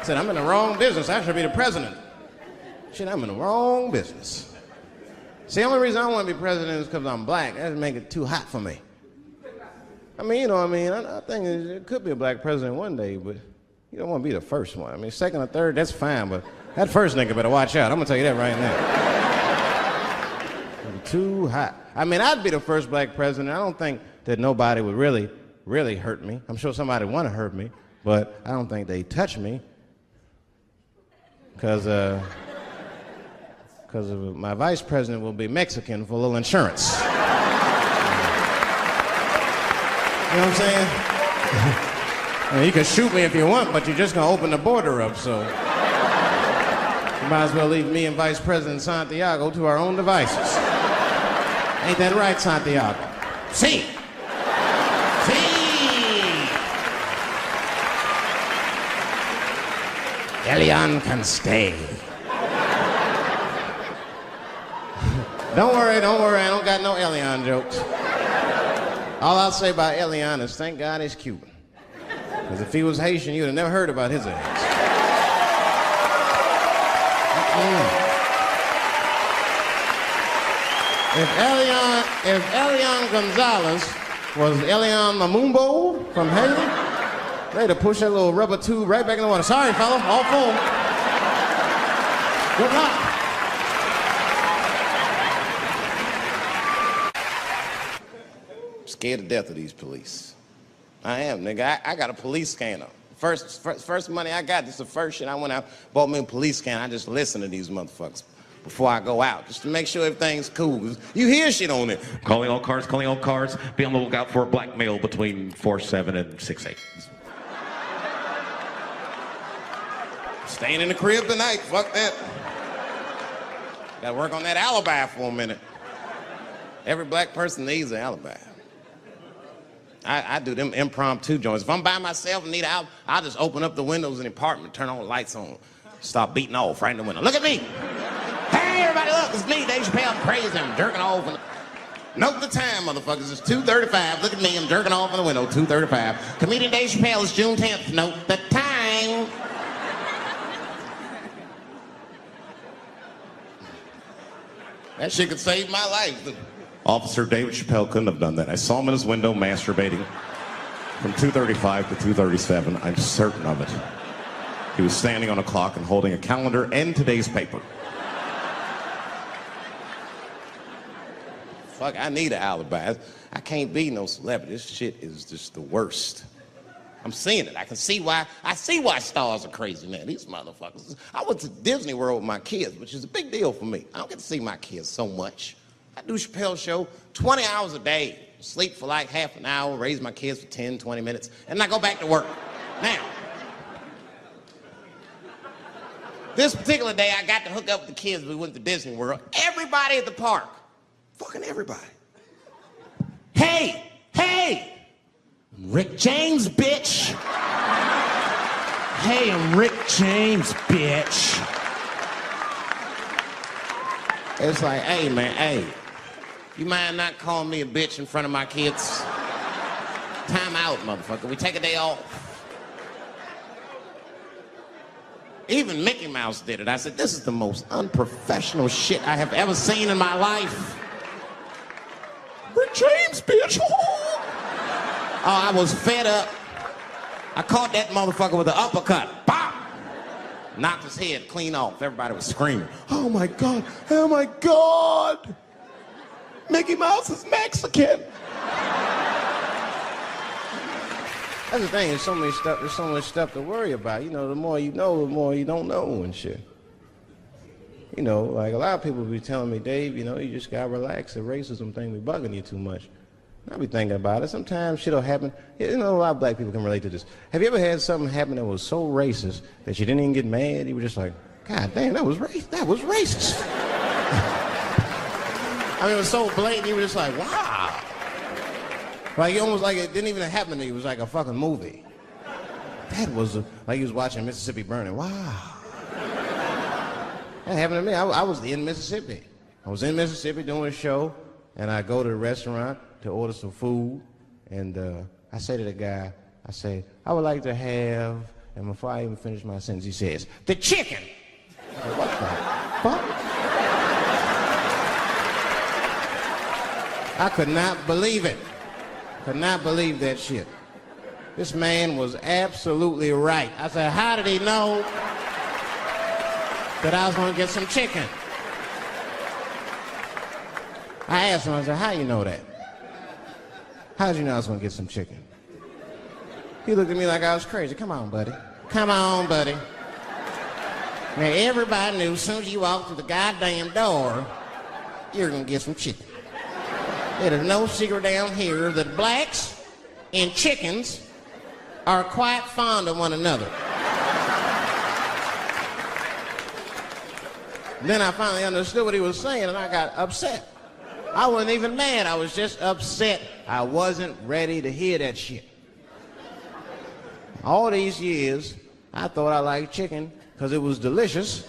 I said, I'm in the wrong business. I should be the president. Shit, I'm in the wrong business. See, the only reason I don't want to be president is because I'm black. That would make it too hot for me. I mean, you know what I mean? I think it could be a black president one day, but you don't want to be the first one. I mean, second or third, that's fine, but that first nigga better watch out. I'm going to tell you that right now. It'd be too hot. I mean, I'd be the first black president. I don't think that nobody would really, really hurt me. I'm sure somebody would want to hurt me, but I don't think they'd touch me because my vice president will be Mexican for a little insurance. You know what I'm saying? I mean, you can shoot me if you want, but you're just going to open the border up, so you might as well leave me and Vice President Santiago to our own devices. Ain't that right, Santiago? See. Elian can stay. Don't worry, I don't got no Elian jokes. All I'll say about Elian is thank God he's Cuban. Because if he was Haitian, you'd have never heard about his ass. If Elian Gonzalez was Elian Mamumbo from Haiti, they'd have pushed that little rubber tube right back in the water. Sorry, fella, all full. Good luck. Scared to death of these police. I am, nigga. I got a police scanner. First money I got, this is the first shit I went out, bought me a police scanner. I just listen to these motherfuckers before I go out, just to make sure everything's cool. You hear shit on it. Calling all cars. Be on the lookout for a black male between 4'7" and 6'8". Staying in the crib tonight, fuck that. Gotta work on that alibi for a minute. Every black person needs an alibi. I do them impromptu joints. If I'm by myself and need out, I'll just open up the windows in the apartment, turn all the lights on, start beating off right in the window. Look at me. Hey, everybody, look, it's me, Dave Chappelle. I'm crazy, I'm jerking off. Note the time, motherfuckers. It's 2:35. Look at me, I'm jerking off in the window, 2:35. Comedian Dave Chappelle is June 10th. Note the time. That shit could save my life. Officer David Chappelle couldn't have done that. I saw him in his window masturbating from 2:35 to 2:37. I'm certain of it. He was standing on a clock and holding a calendar and today's paper. Fuck, I need an alibi. I can't be no celebrity. This shit is just the worst. I'm seeing it. I see why stars are crazy, man. These motherfuckers. I went to Disney World with my kids, which is a big deal for me. I don't get to see my kids so much. I do Chappelle show 20 hours a day, sleep for like half an hour, raise my kids for 10, 20 minutes, and I go back to work. Now, this particular day, I got to hook up with the kids. We went to Disney World. Everybody at the park, fucking everybody. Hey, I'm Rick James, bitch. Hey, I'm Rick James, bitch. It's like, hey, man, hey. You mind not calling me a bitch in front of my kids? Time out, motherfucker. We take a day off. Even Mickey Mouse did it. I said, this is the most unprofessional shit I have ever seen in my life. Rick James, bitch. Oh, I was fed up. I caught that motherfucker with an uppercut. Bop! Knocked his head clean off. Everybody was screaming. Oh my God, oh my God. Mickey Mouse is Mexican. That's the thing, there's so much stuff to worry about. You know, the more you know, the more you don't know and shit. You know, like a lot of people be telling me, Dave, you know, you just gotta relax. The racism thing be bugging you too much. I be thinking about it. Sometimes shit'll happen. You know, a lot of black people can relate to this. Have you ever had something happen that was so racist that you didn't even get mad? You were just like, God damn, that was racist. I mean, it was so blatant, you were just like, wow. Like, almost like it didn't even happen to you. It was like a fucking movie. That was like you was watching Mississippi Burning. Wow. That happened to me. I was in Mississippi. I was in Mississippi doing a show, and I go to the restaurant to order some food, and I say to the guy, I say, I would like to have And before I even finish my sentence, he says, "The chicken." I said, what the fuck? I could not believe it. Could not believe that shit. This man was absolutely right. I said, how did he know that I was going to get some chicken? I asked him, I said, how you know that? How did you know I was going to get some chicken? He looked at me like I was crazy. Come on, buddy. Come on, buddy. Now, everybody knew as soon as you walked through the goddamn door, you're going to get some chicken. There's no secret down here that blacks and chickens are quite fond of one another. Then I finally understood what he was saying, and I got upset. I wasn't even mad. I was just upset. I wasn't ready to hear that shit. All these years, I thought I liked chicken because it was delicious.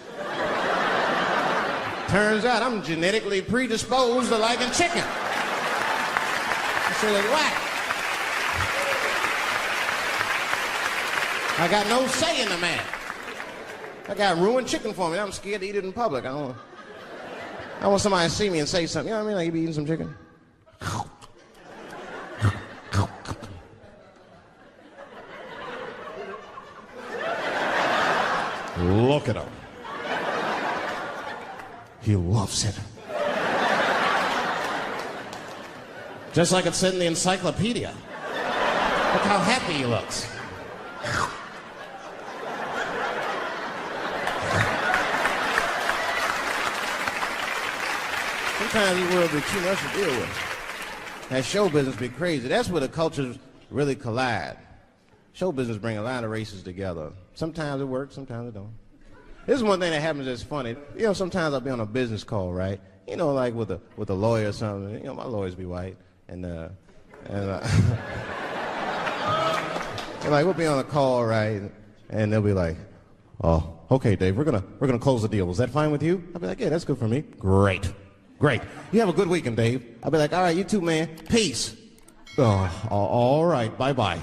Turns out I'm genetically predisposed to liking chicken. So it's whack. I got no say in the matter. That guy ruined chicken for me. I'm scared to eat it in public. I want somebody to see me and say something. You know what I mean? Like, you be eating some chicken? Look at him. He loves it. Just like it said in the encyclopedia. Look how happy he looks. Sometimes the world be too much to deal with. That show business be crazy. That's where the cultures really collide. Show business bring a lot of races together. Sometimes it works, sometimes it don't. This is one thing that happens that's funny. You know, sometimes I'll be on a business call, right? You know, like with a lawyer or something. You know, my lawyers be white. And like, we'll be on a call, right? And they'll be like, oh, okay, Dave, we're gonna close the deal. Is that fine with you? I'll be like, yeah, that's good for me. Great. You have a good weekend, Dave. I'll be like, all right, you too, man. Peace. Oh, all right, bye-bye.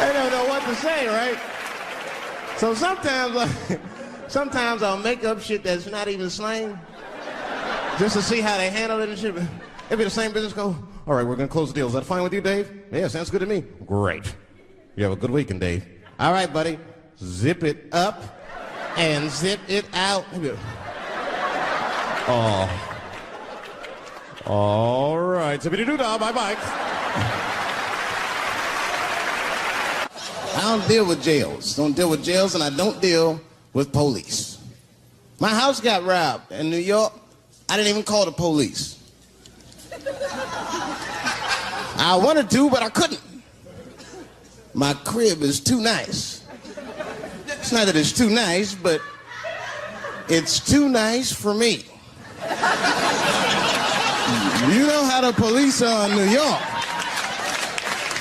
I don't know what to say, right? So sometimes I'll make up shit that's not even slang, just to see how they handle it and shit. It'll be the same business go, all right, we're gonna close the deal. Is that fine with you, Dave? Yeah, sounds good to me. Great. You have a good weekend, Dave. All right, buddy. Zip it up and zip it out. Oh. All right. Zippity-doo-dah. Bye-bye. I don't deal with jails. Don't deal with jails, and I don't deal with police. My house got robbed in New York. I didn't even call the police. I wanted to, but I couldn't. My crib is too nice. It's not that it's too nice, but it's too nice for me. You know how the police are in New York.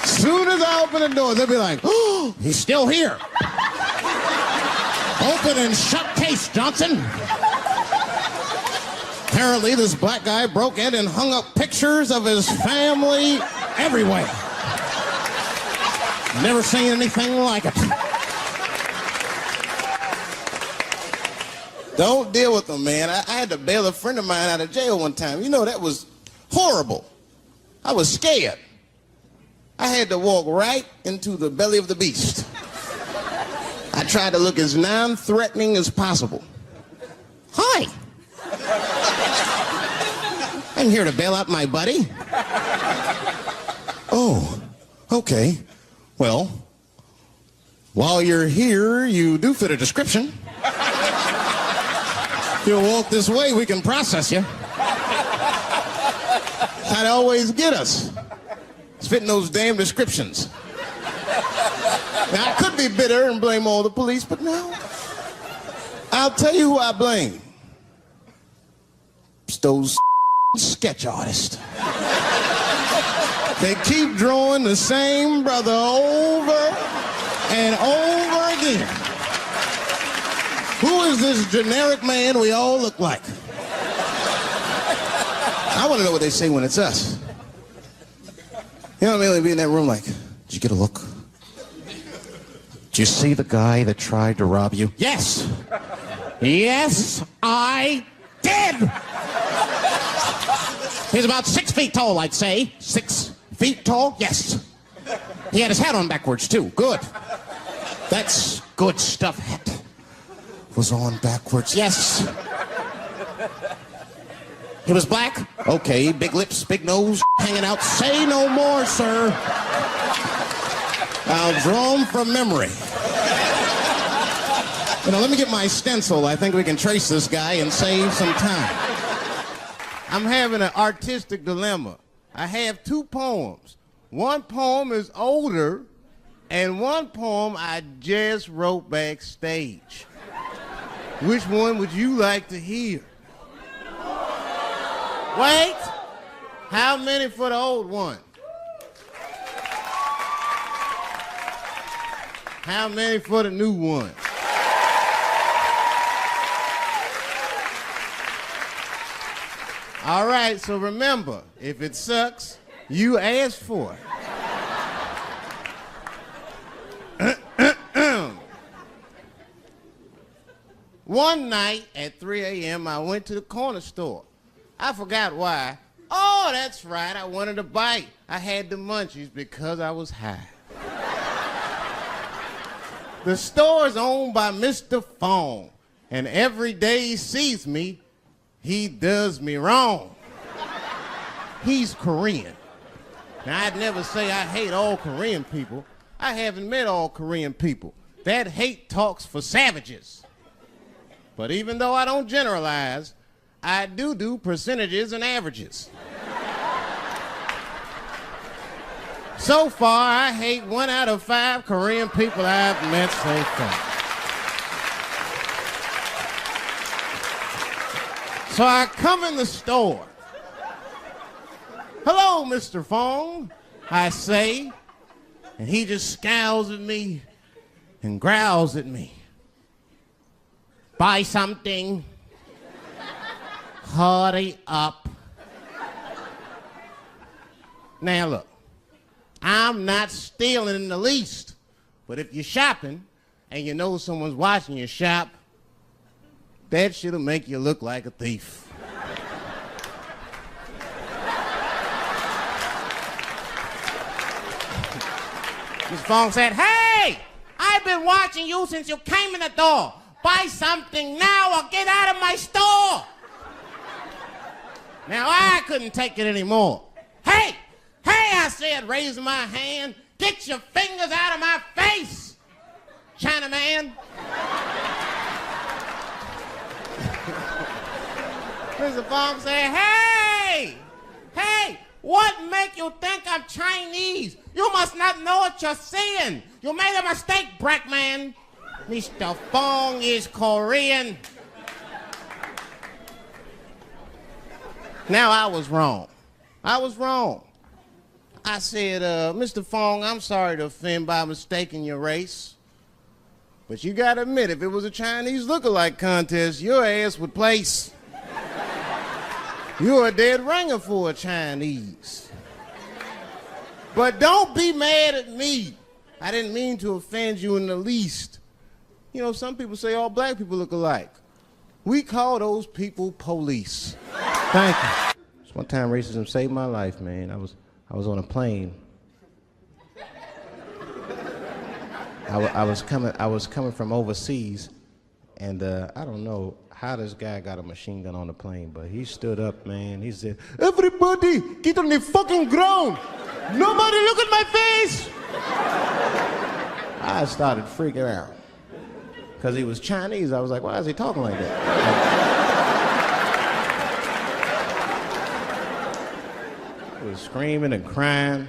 Soon as I open the door, they'll be like, oh, he's still here. Open and shut case, Johnson. Apparently, this black guy broke in and hung up pictures of his family everywhere. Never seen anything like it. Don't deal with them, man. I had to bail a friend of mine out of jail one time. You know, that was horrible. I was scared. I had to walk right into the belly of the beast. I tried to look as non-threatening as possible. Hi. I'm here to bail out my buddy. Oh, okay. Well, while you're here, you do fit a description. If you'll walk this way, we can process you. I'd always get us. It's fitting those damn descriptions. Now, I could be bitter and blame all the police, but no. I'll tell you who I blame. It's those sketch artists. They keep drawing the same brother over and over again. Who is this generic man we all look like? I want to know what they say when it's us. You know, immediately be in that room like, did you get a look? Did you see the guy that tried to rob you? Yes. Yes, I did. He's about 6 feet tall, I'd say. 6 feet tall? Yes. He had his hat on backwards, too. Good. That's good stuff. Hat was on backwards. Yes. He was black? Okay, big lips, big nose, hanging out. Say no more, sir. I'll draw him from memory. You know, let me get my stencil. I think we can trace this guy and save some time. I'm having an artistic dilemma. I have 2 poems. One poem is older, and one poem I just wrote backstage. Which one would you like to hear? Wait! How many for the old one? How many for the new one? All right, so remember, if it sucks, you ask for it. One night at 3 a.m., I went to the corner store. I forgot why. Oh, that's right, I wanted a bite. I had the munchies because I was high. The store is owned by Mr. Fong, and every day he sees me, he does me wrong. He's Korean. Now, I'd never say I hate all Korean people. I haven't met all Korean people. That hate talks for savages. But even though I don't generalize, I do percentages and averages. So far, I hate 1 out of 5 Korean people I've met so far. So I come in the store. Hello, Mr. Fong, I say, and he just scowls at me and growls at me. Buy something. Hurry up. Now look, I'm not stealing in the least, but if you're shopping and you know someone's watching you shop, that shit'll make you look like a thief. Mr. Fong said, hey, I've been watching you since you came in the door. Buy something now or get out of my store. Now, I couldn't take it anymore. Hey, I said, raising my hand, get your fingers out of my face, Chinaman. Mr. Fong said, hey, what make you think I'm Chinese? You must not know what you're saying. You made a mistake, black man. Mr. Fong is Korean. Now, I was wrong. I said, Mr. Fong, I'm sorry to offend by mistaking your race. But you gotta admit, if it was a Chinese look-alike contest, your ass would place. You're a dead ringer for a Chinese. But don't be mad at me. I didn't mean to offend you in the least. You know, some people say all black people look alike. We call those people police. Thank you. Just one time racism saved my life, man. I was on a plane. I was coming from overseas, and I don't know how this guy got a machine gun on the plane, but he stood up, man. He said, everybody, get on the fucking ground. Nobody look at my face. I started freaking out. Because he was Chinese, I was like, why is he talking like that? I was screaming and crying.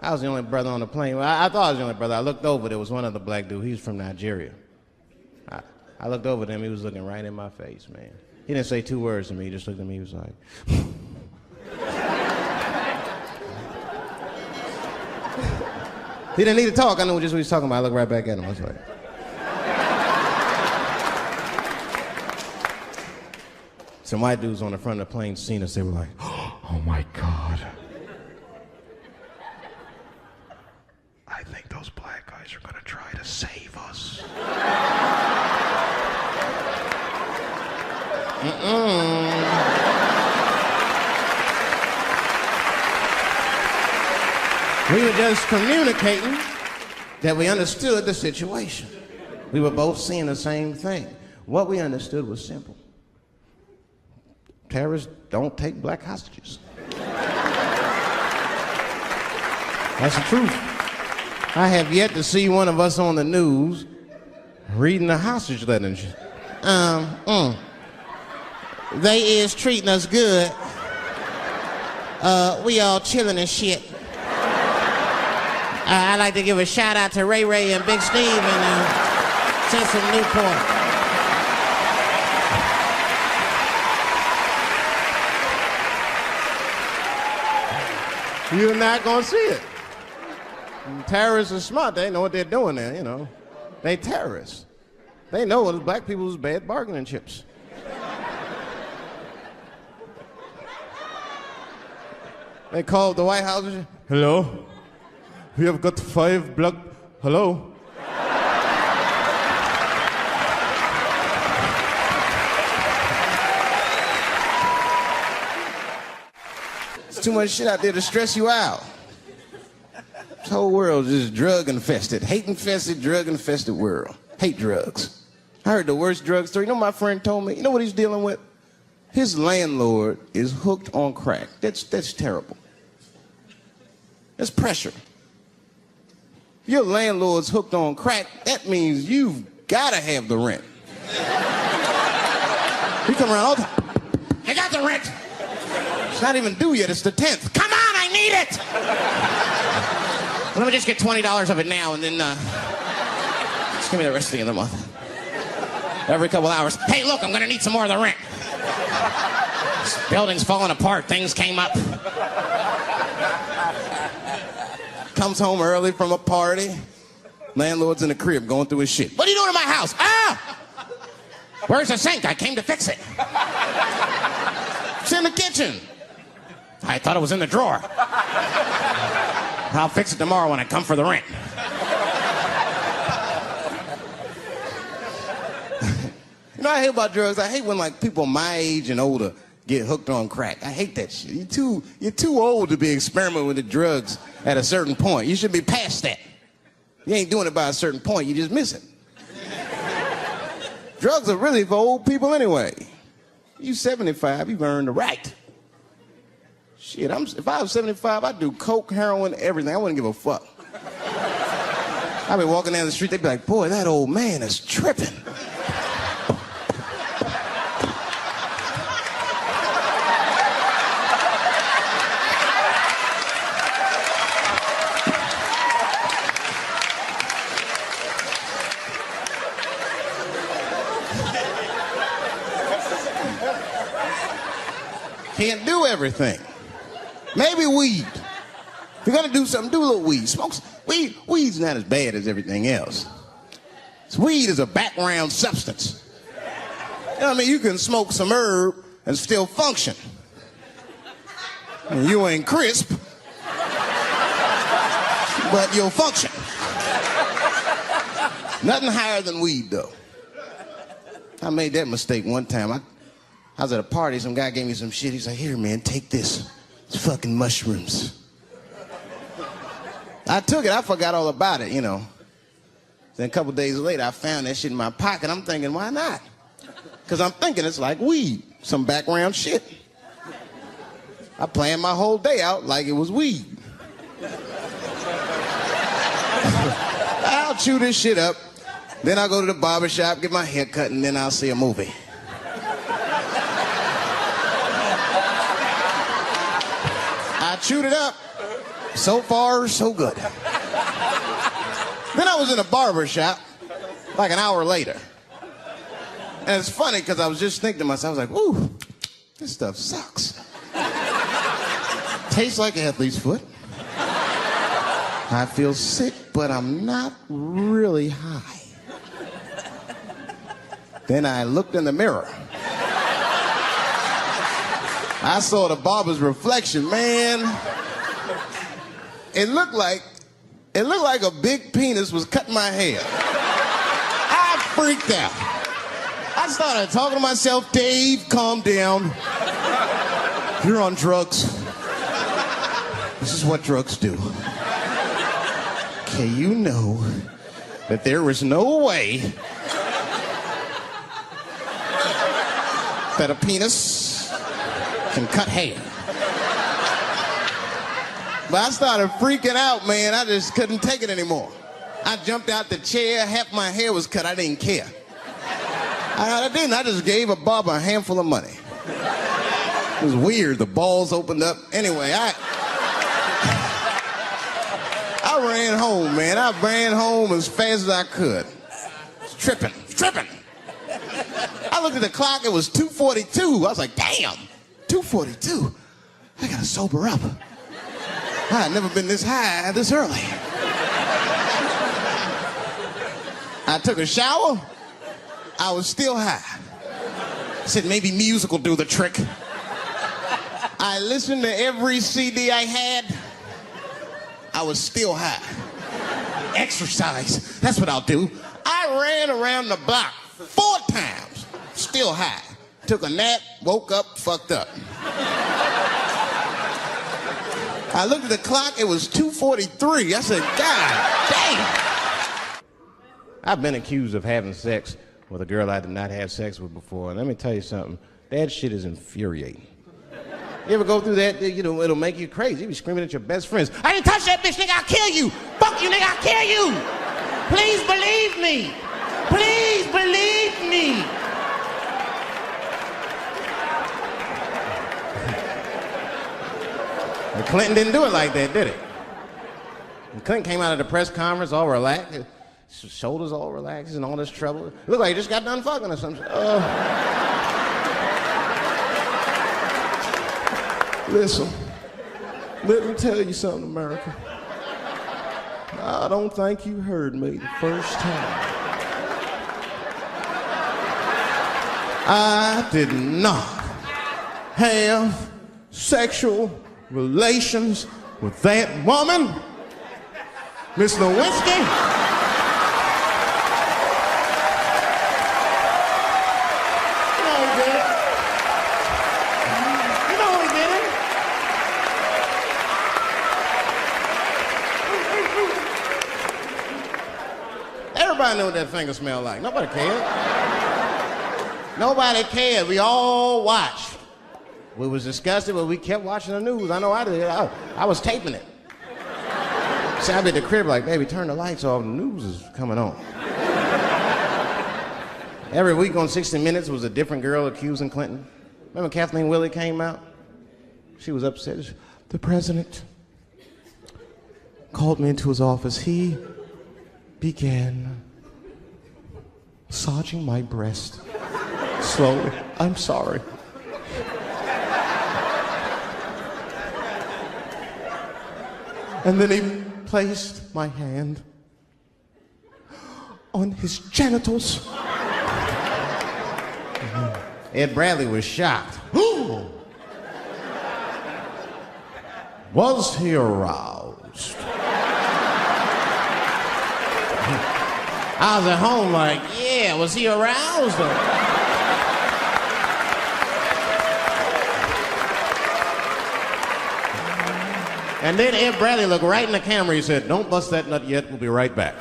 I was the only brother on the plane. Well, I thought I was the only brother. I looked over, there was one other black dude. He was from Nigeria. I looked over at him, he was looking right in my face, man. He didn't say 2 words to me, he just looked at me, he was like... He didn't need to talk, I knew just what he was talking about. I looked right back at him, I was like... Some white dudes on the front of the plane seen us, they were like, oh my God. I think those black guys are gonna try to save us. We were just communicating that we understood the situation. We were both seeing the same thing. What we understood was simple. Terrorists don't take black hostages. That's the truth. I have yet to see one of us on the news reading a hostage letter and shit. They is treating us good. We all chilling and shit. I'd like to give a shout out to Ray Ray and Big Steve and Cecil Newport. You're not gonna see it. Terrorists are smart. They know what they're doing there, you know. They terrorists. They know it. Black people's bad bargaining chips. They called the White House and said, hello? We have got 5 black... Hello? There's too much shit out there to stress you out. This whole world is just drug-infested. Hate-infested, drug-infested world. Hate drugs. I heard the worst drug story. You know what my friend told me? You know what he's dealing with? His landlord is hooked on crack. That's terrible. That's pressure. Your landlord's hooked on crack, that means you've got to have the rent. He come around all the time. I got the rent. It's not even due yet, it's the 10th. Come on, I need it! Let me just get $20 of it now and then just give me the rest of the other month. Every couple hours, hey look, I'm gonna need some more of the rent. This building's falling apart, things came up. Comes home early from a party. Landlord's in the crib going through his shit. What are you doing in my house? Ah! Where's the sink? I came to fix it. It's in the kitchen. I thought it was in the drawer. I'll fix it tomorrow when I come for the rent. You know what I hate about drugs? I hate when like people my age and older get hooked on crack. I hate that shit. You're too old to be experimenting with the drugs at a certain point. You should be past that. You ain't doing it by a certain point, you just miss it. Drugs are really for old people anyway. You 75, you've earned the right. Shit, if I was 75, I'd do coke, heroin, everything. I wouldn't give a fuck. I'd be walking down the street, they'd be like, boy, that old man is tripping. Can't do everything. Maybe weed. If you're gonna do something, do a little weed. Smoke weed. Weed's not as bad as everything else. Weed is a background substance. You know what I mean? You can smoke some herb and still function. And you ain't crisp, but you'll function. Nothing higher than weed, though. I made that mistake one time. I was at a party, some guy gave me some shit. He's like, here, man, take this. It's fucking mushrooms. I took it, I forgot all about it, you know. Then a couple days later, I found that shit in my pocket. I'm thinking, why not? Because I'm thinking it's like weed, some background shit. I planned my whole day out like it was weed. I'll chew this shit up, then I'll go to the barber shop, get my hair cut, and then I'll see a movie. I chewed it up. So far, so good. Then I was in a barber shop like an hour later. And it's funny because I was just thinking to myself, I was like, ooh, this stuff sucks. Tastes like athlete's foot. I feel sick, but I'm not really high. Then I looked in the mirror. I saw the barber's reflection, man. It looked like It looked like a big penis was cutting my hair. I freaked out. I started talking to myself, Dave, calm down. You're on drugs. This is what drugs do. Okay, you know that there is no way that a penis can cut hair. But I started freaking out, man. I just couldn't take it anymore. I jumped out the chair, half my hair was cut, I didn't care. I didn't, I just gave a barber a handful of money. It was weird, the balls opened up. Anyway, I ran home, man. I ran home as fast as I could. Tripping. I looked at the clock, it was 2:42. I was like, damn, 2:42? I gotta sober up. I had never been this high this early. I took a shower. I was still high. I said, maybe music will do the trick. I listened to every CD I had. I was still high. Exercise, that's what I'll do. I ran around the block 4 times, still high. Took a nap, woke up, fucked up. I looked at the clock, it was 2:43. I said, God damn. I've been accused of having sex with a girl I did not have sex with before. And let me tell you something, that shit is infuriating. You ever go through that, you know, it'll make you crazy. You be screaming at your best friends, I didn't touch that bitch, nigga, I'll kill you. Fuck you, nigga, I'll kill you. Please believe me. Please believe me. And Clinton didn't do it like that, did it? And Clinton came out of the press conference all relaxed, his shoulders all relaxed and all this trouble. It looked like he just got done fucking or something. Listen, let me tell you something, America. I don't think you heard me the first time. I did not have sexual relations with that woman, Miss Lewinsky. Everybody knew what that finger smelled like. Nobody cared. Nobody cared. We all watched. We was disgusted, but we kept watching the news. I know I did. I was taping it. See, I'd be at the crib like, baby, turn the lights off. The news is coming on. Every week on 60 Minutes was a different girl accusing Clinton. Remember Kathleen Willey came out? She was upset. The president called me into his office. He began massaging my breast slowly. I'm sorry. And then he placed my hand on his genitals. Ed Bradley was shocked. Was he aroused? I was at home like, yeah, was he aroused? And then Ed Bradley looked right in the camera. He said, don't bust that nut yet. We'll be right back.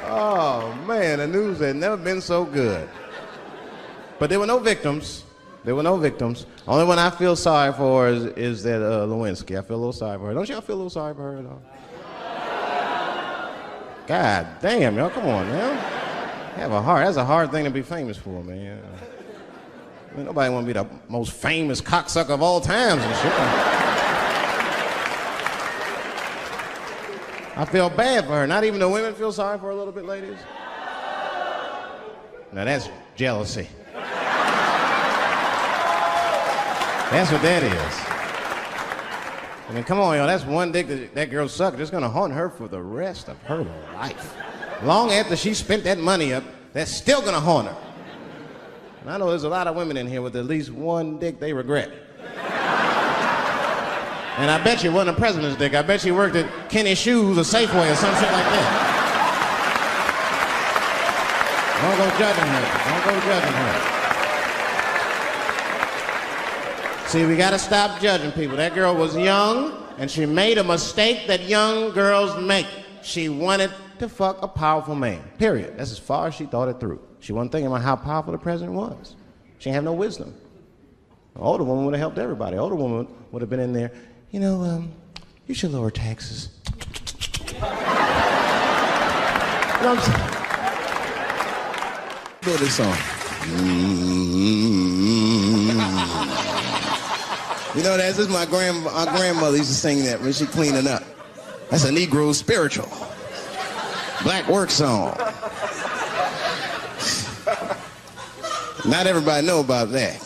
Oh, man, the news had never been so good. But there were no victims. There were no victims. Only one I feel sorry for is that Lewinsky. I feel a little sorry for her. Don't y'all feel a little sorry for her at all? God damn, y'all, come on, man. Have a heart. That's a hard thing to be famous for, man. I mean, nobody want to be the most famous cocksucker of all times and shit. I feel bad for her. Not even the women feel sorry for her a little bit, ladies? Now that's jealousy. That's what that is. I mean, come on, y'all. That's one dick that girl sucked. It's gonna haunt her for the rest of her life. Long after she spent that money up, that's still gonna haunt her. And I know there's a lot of women in here with at least one dick they regret. And I bet you it wasn't a president's dick. I bet she worked at Kenny Shoes or Safeway or some shit like that. Don't go judging her. Don't go judging her. See, we gotta stop judging people. That girl was young, and she made a mistake that young girls make. She wanted to fuck a powerful man, period. That's as far as she thought it through. She wasn't thinking about how powerful the president was. She didn't have no wisdom. An older woman would have helped everybody. An older woman would have been in there, you know, you should lower taxes. You know what I'm saying? Do this song. You know, this is our grandmother used to sing that when she cleaning up. That's a Negro spiritual. Black work song. Not everybody know about that.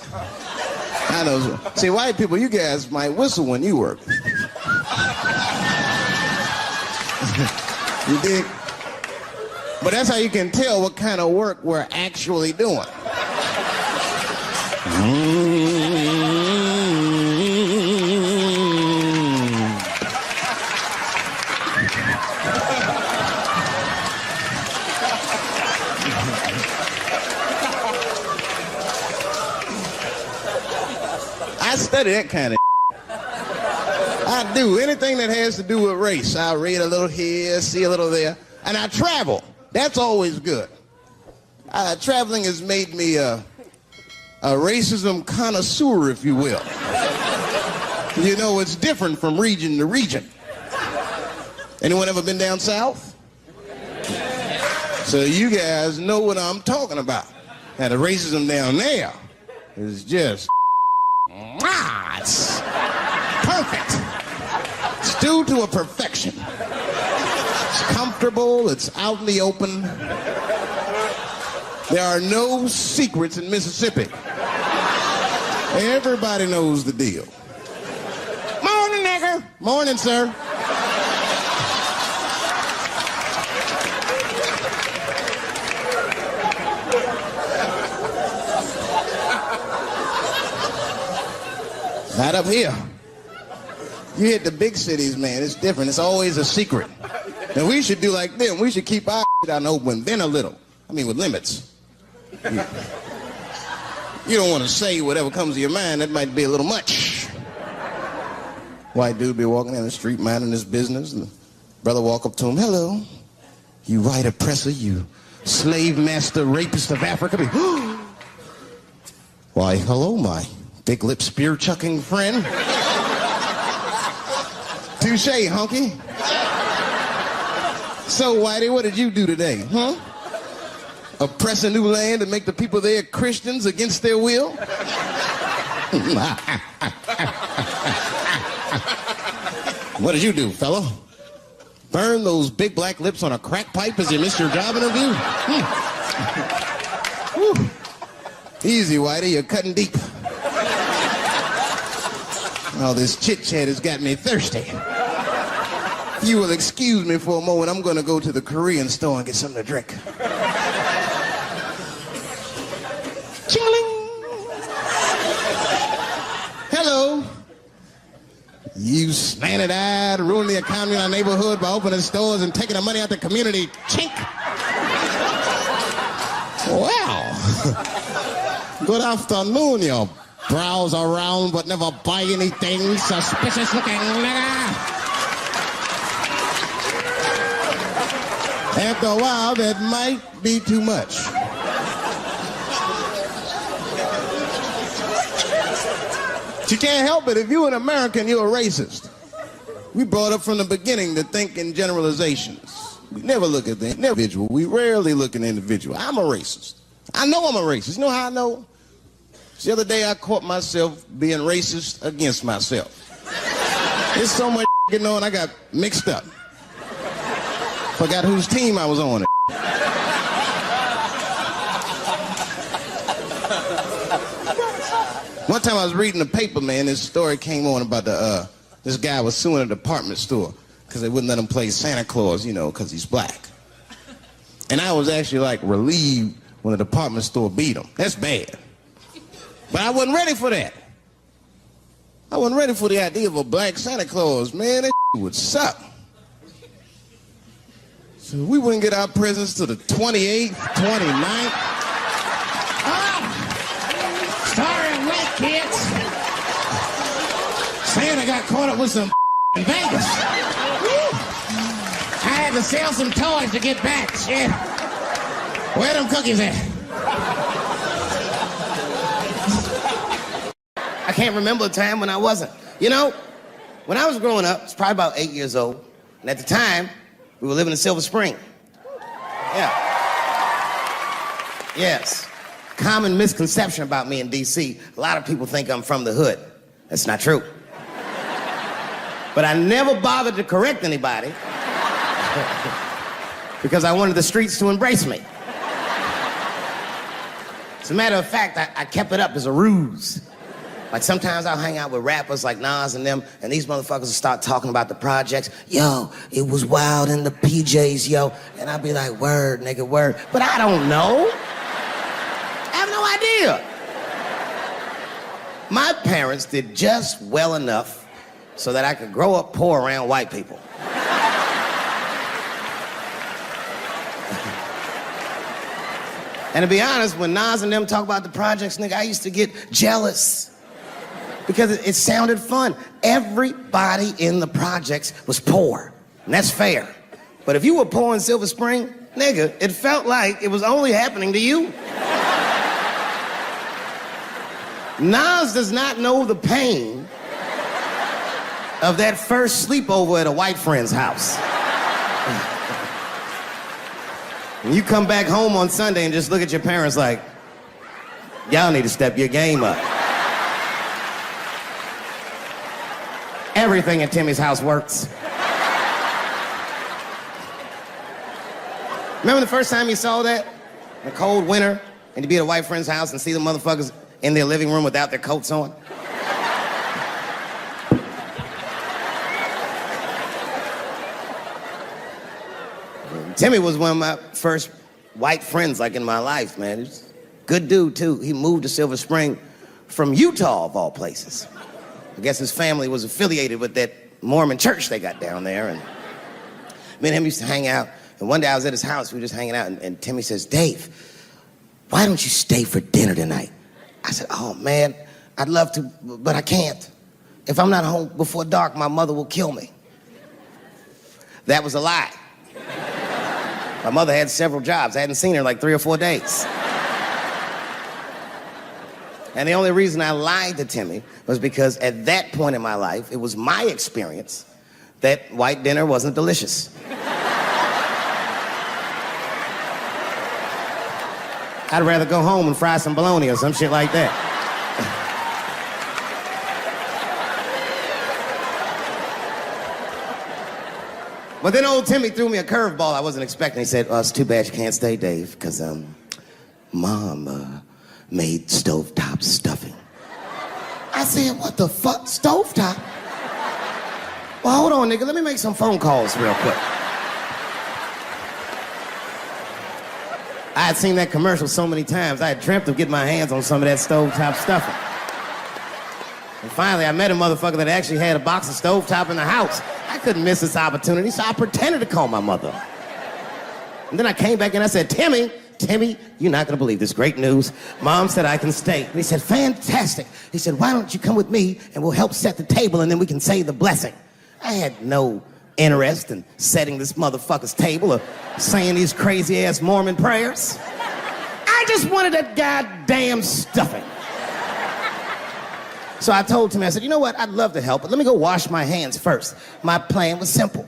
I know. See, white people, you guys might whistle when you work. You dig? But that's how you can tell what kind of work we're actually doing. I study that kind of I do. Anything that has to do with race. I read a little here, see a little there. And I travel. That's always good. Traveling has made me a racism connoisseur, if you will. You know, it's different from region to region. Anyone ever been down south? So you guys know what I'm talking about. Now, the racism down there is just... it's perfect. It's due to a perfection. It's comfortable, it's out in the open. There are no secrets in Mississippi. Everybody knows the deal. Morning, nigger. Morning, sir. Not up here. You hit the big cities, man, it's different. It's always a secret. And we should do like them. We should keep our shit out in the open, then a little. I mean, with limits. You don't want to say whatever comes to your mind. That might be a little much. White dude be walking down the street minding his business. And the brother walk up to him. Hello. You white oppressor, you slave master rapist of Africa. Why, hello, my big lip spear chucking friend. Touche, hunky. So, Whitey, what did you do today, huh? Oppress a new land and make the people there Christians against their will? What did you do, fella? Burn those big black lips on a crack pipe as you missed your job interview? Easy, Whitey, you're cutting deep. All this chit-chat has got me thirsty. If you will excuse me for a moment, I'm going to go to the Korean store and get something to drink. Ching-a-ling! Hello. You slanted-eyed, ruining the economy in our neighborhood by opening stores and taking the money out the community. Chink! Well, good afternoon, you browse around but never buy anything, suspicious looking nigga. After a while, that might be too much. But you can't help it. If you're an American, you're a racist. We brought up from the beginning to think in generalizations. We never look at the individual. We rarely look at the individual. I'm a racist. I know I'm a racist. You know how I know? The other day I caught myself being racist against myself. There's so much going on, I got mixed up. Forgot whose team I was on. One time I was reading the paper, man, this story came on about this guy was suing a department store because they wouldn't let him play Santa Claus, you know, because he's black. And I was actually like relieved when the department store beat him. That's bad. But I wasn't ready for that. I wasn't ready for the idea of a black Santa Claus, man. That would suck. So we wouldn't get our presents till the 28th, 29th. Sorry, I'm late, kids. Santa got caught up with some in Vegas. I had to sell some toys to get back. Shit. Where them cookies at? I can't remember a time when I wasn't. You know, when I was growing up, I was probably about 8 years old, and at the time, we were living in Silver Spring. Yeah. Yes. Common misconception about me in D.C. A lot of people think I'm from the hood. That's not true. But I never bothered to correct anybody because I wanted the streets to embrace me. As a matter of fact, I kept it up as a ruse. Like sometimes I'll hang out with rappers like Nas and them, and these motherfuckers will start talking about the projects. Yo, it was wild in the PJs, yo. And I'll be like, word, nigga, word. But I don't know. I have no idea. My parents did just well enough so that I could grow up poor around white people. And to be honest, when Nas and them talk about the projects, nigga, I used to get jealous. Because it sounded fun. Everybody in the projects was poor, and that's fair. But if you were poor in Silver Spring, nigga, it felt like it was only happening to you. Nas does not know the pain of that first sleepover at a white friend's house. And you come back home on Sunday and just look at your parents like, y'all need to step your game up. Everything at Timmy's house works. Remember the first time you saw that? In a cold winter, and you'd be at a white friend's house and see the motherfuckers in their living room without their coats on? Timmy was one of my first white friends, like, in my life, man. He's a good dude, too. He moved to Silver Spring from Utah, of all places. I guess his family was affiliated with that Mormon church they got down there. And me and him used to hang out. And one day I was at his house, we were just hanging out, and Timmy says, Dave, why don't you stay for dinner tonight? I said, oh, man, I'd love to, but I can't. If I'm not home before dark, my mother will kill me. That was a lie. My mother had several jobs. I hadn't seen her in like 3 or 4 days. And the only reason I lied to Timmy was because at that point in my life, it was my experience that white dinner wasn't delicious. I'd rather go home and fry some bologna or some shit like that. But then old Timmy threw me a curveball I wasn't expecting. He said, oh, it's too bad you can't stay, Dave, because Mom made stovetop stuffing. I said, what the fuck? Stovetop? Well, hold on, nigga. Let me make some phone calls real quick. I had seen that commercial so many times, I had dreamt of getting my hands on some of that stovetop stuffing. And finally, I met a motherfucker that actually had a box of stovetop in the house. I couldn't miss this opportunity, so I pretended to call my mother. And then I came back and I said, Timmy, you're not gonna believe this great news. Mom said I can stay. And he said, fantastic. He said, why don't you come with me and we'll help set the table and then we can say the blessing. I had no interest in setting this motherfucker's table or saying these crazy ass Mormon prayers. I just wanted that goddamn stuffing. So I told Timmy, I said, you know what? I'd love to help, but let me go wash my hands first. My plan was simple.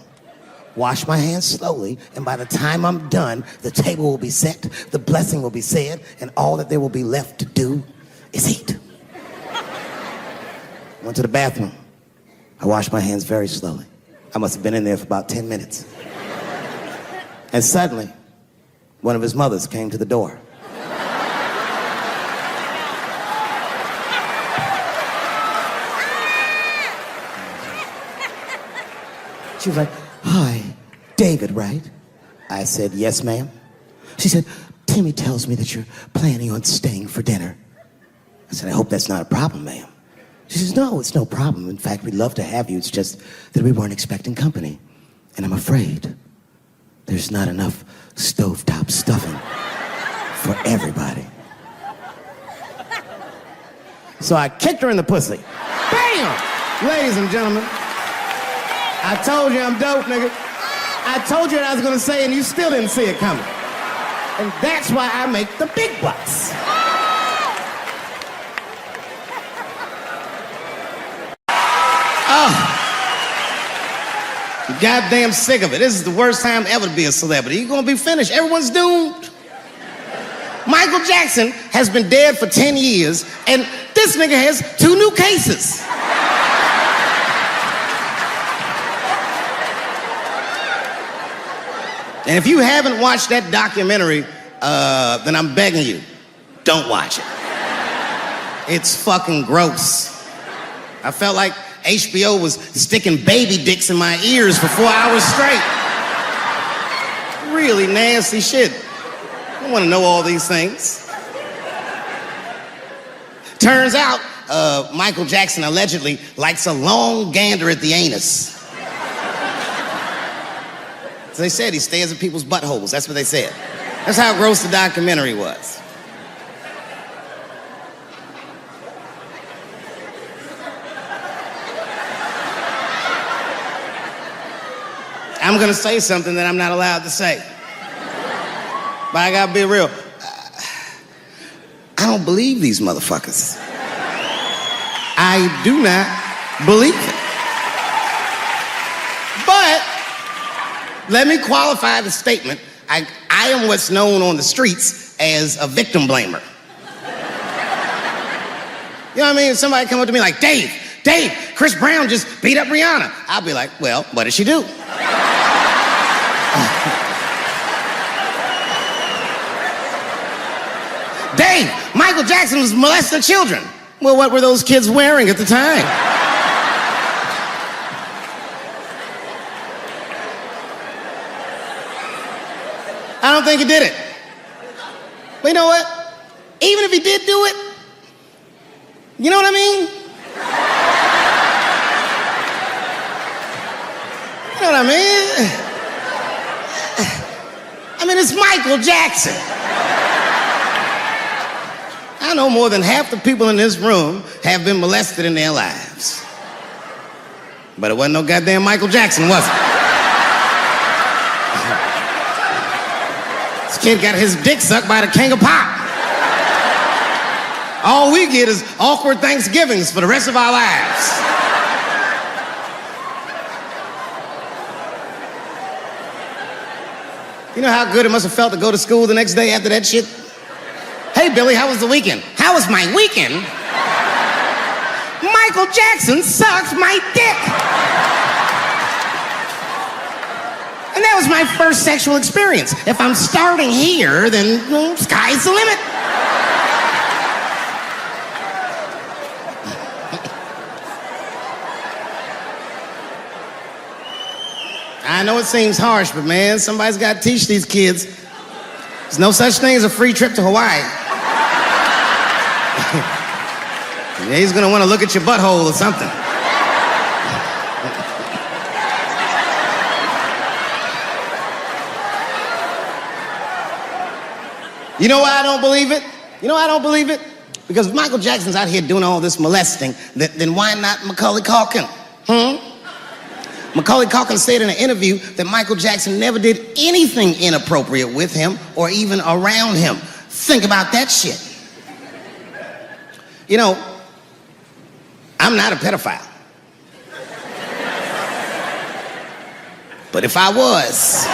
Wash my hands slowly, and by the time I'm done, the table will be set, the blessing will be said, and all that there will be left to do is eat. Went to the bathroom. I washed my hands very slowly. I must have been in there for about 10 minutes. And suddenly, one of his mothers came to the door. She was like, hi, David, right? I said, yes, ma'am. She said, Timmy tells me that you're planning on staying for dinner. I said, I hope that's not a problem, ma'am. She says, no, it's no problem. In fact, we'd love to have you. It's just that we weren't expecting company. And I'm afraid there's not enough stovetop stuffing for everybody. So I kicked her in the pussy. Bam! Ladies and gentlemen, I told you I'm dope, nigga. I told you what I was gonna say and you still didn't see it coming. And that's why I make the big bucks. Oh. I'm goddamn sick of it. This is the worst time ever to be a celebrity. You're gonna be finished. Everyone's doomed. Michael Jackson has been dead for 10 years, and this nigga has 2 new cases. And if you haven't watched that documentary, then I'm begging you, don't watch it. It's fucking gross. I felt like HBO was sticking baby dicks in my ears for 4 hours straight. Really nasty shit. I don't want to know all these things. Turns out, Michael Jackson allegedly likes a long gander at the anus. So they said he stares at people's buttholes. That's what they said. That's how gross the documentary was. I'm gonna say something that I'm not allowed to say. But I gotta be real. I don't believe these motherfuckers. I do not believe it. But let me qualify the statement. I am what's known on the streets as a victim blamer. You know what I mean? Somebody come up to me like, Dave, Chris Brown just beat up Rihanna. I'll be like, well, what did she do? Dave, Michael Jackson was molesting children. Well, what were those kids wearing at the time? I don't think he did it. But you know what? Even if he did do it, you know what I mean? You know what I mean? I mean, it's Michael Jackson. I know more than half the people in this room have been molested in their lives. But it wasn't no goddamn Michael Jackson, was it? This kid got his dick sucked by the king of pop. All we get is awkward Thanksgivings for the rest of our lives. You know how good it must have felt to go to school the next day after that shit? Hey, Billy, how was the weekend? How was my weekend? Michael Jackson sucked my dick. And that was my first sexual experience. If I'm starting here, then sky's the limit. I know it seems harsh, but man, somebody's got to teach these kids. There's no such thing as a free trip to Hawaii. Yeah, he's gonna want to look at your butthole or something. You know why I don't believe it? You know why I don't believe it? Because if Michael Jackson's out here doing all this molesting, then why not Macaulay Culkin? Macaulay Culkin said in an interview that Michael Jackson never did anything inappropriate with him or even around him. Think about that shit. You know, I'm not a pedophile. But if I was,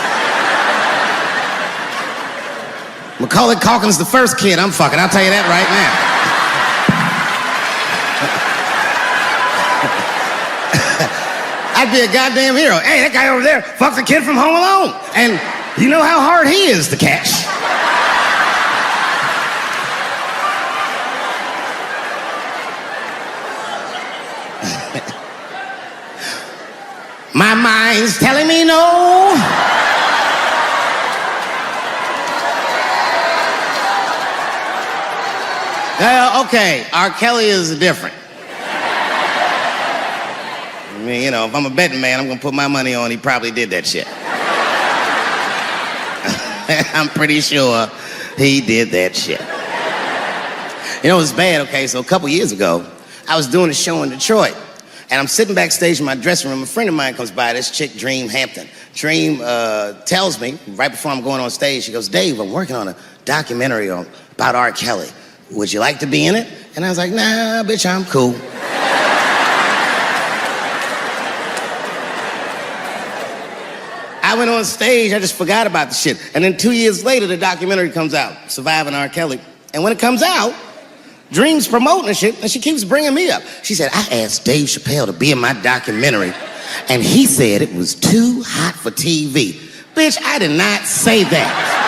Macaulay Culkin's the first kid I'm fucking, I'll tell you that right now. I'd be a goddamn hero. Hey, that guy over there fucked the kid from Home Alone. And you know how hard he is to catch. My mind's telling me no. Okay, R. Kelly is different. mean, you know, if I'm a betting man, I'm gonna put my money on he probably did that shit. I'm pretty sure he did that shit. You know, it was bad, okay? So a couple years ago, I was doing a show in Detroit, and I'm sitting backstage in my dressing room. A friend of mine comes by, this chick, Dream Hampton. Dream tells me, right before I'm going on stage, she goes, Dave, I'm working on a documentary about R. Kelly. Would you like to be in it? And I was like, nah, bitch, I'm cool. I went on stage, I just forgot about the shit. And then 2 years later, the documentary comes out, Surviving R. Kelly. And when it comes out, Dream's promoting the shit, and she keeps bringing me up. She said, I asked Dave Chappelle to be in my documentary, and he said it was too hot for TV. Bitch, I did not say that.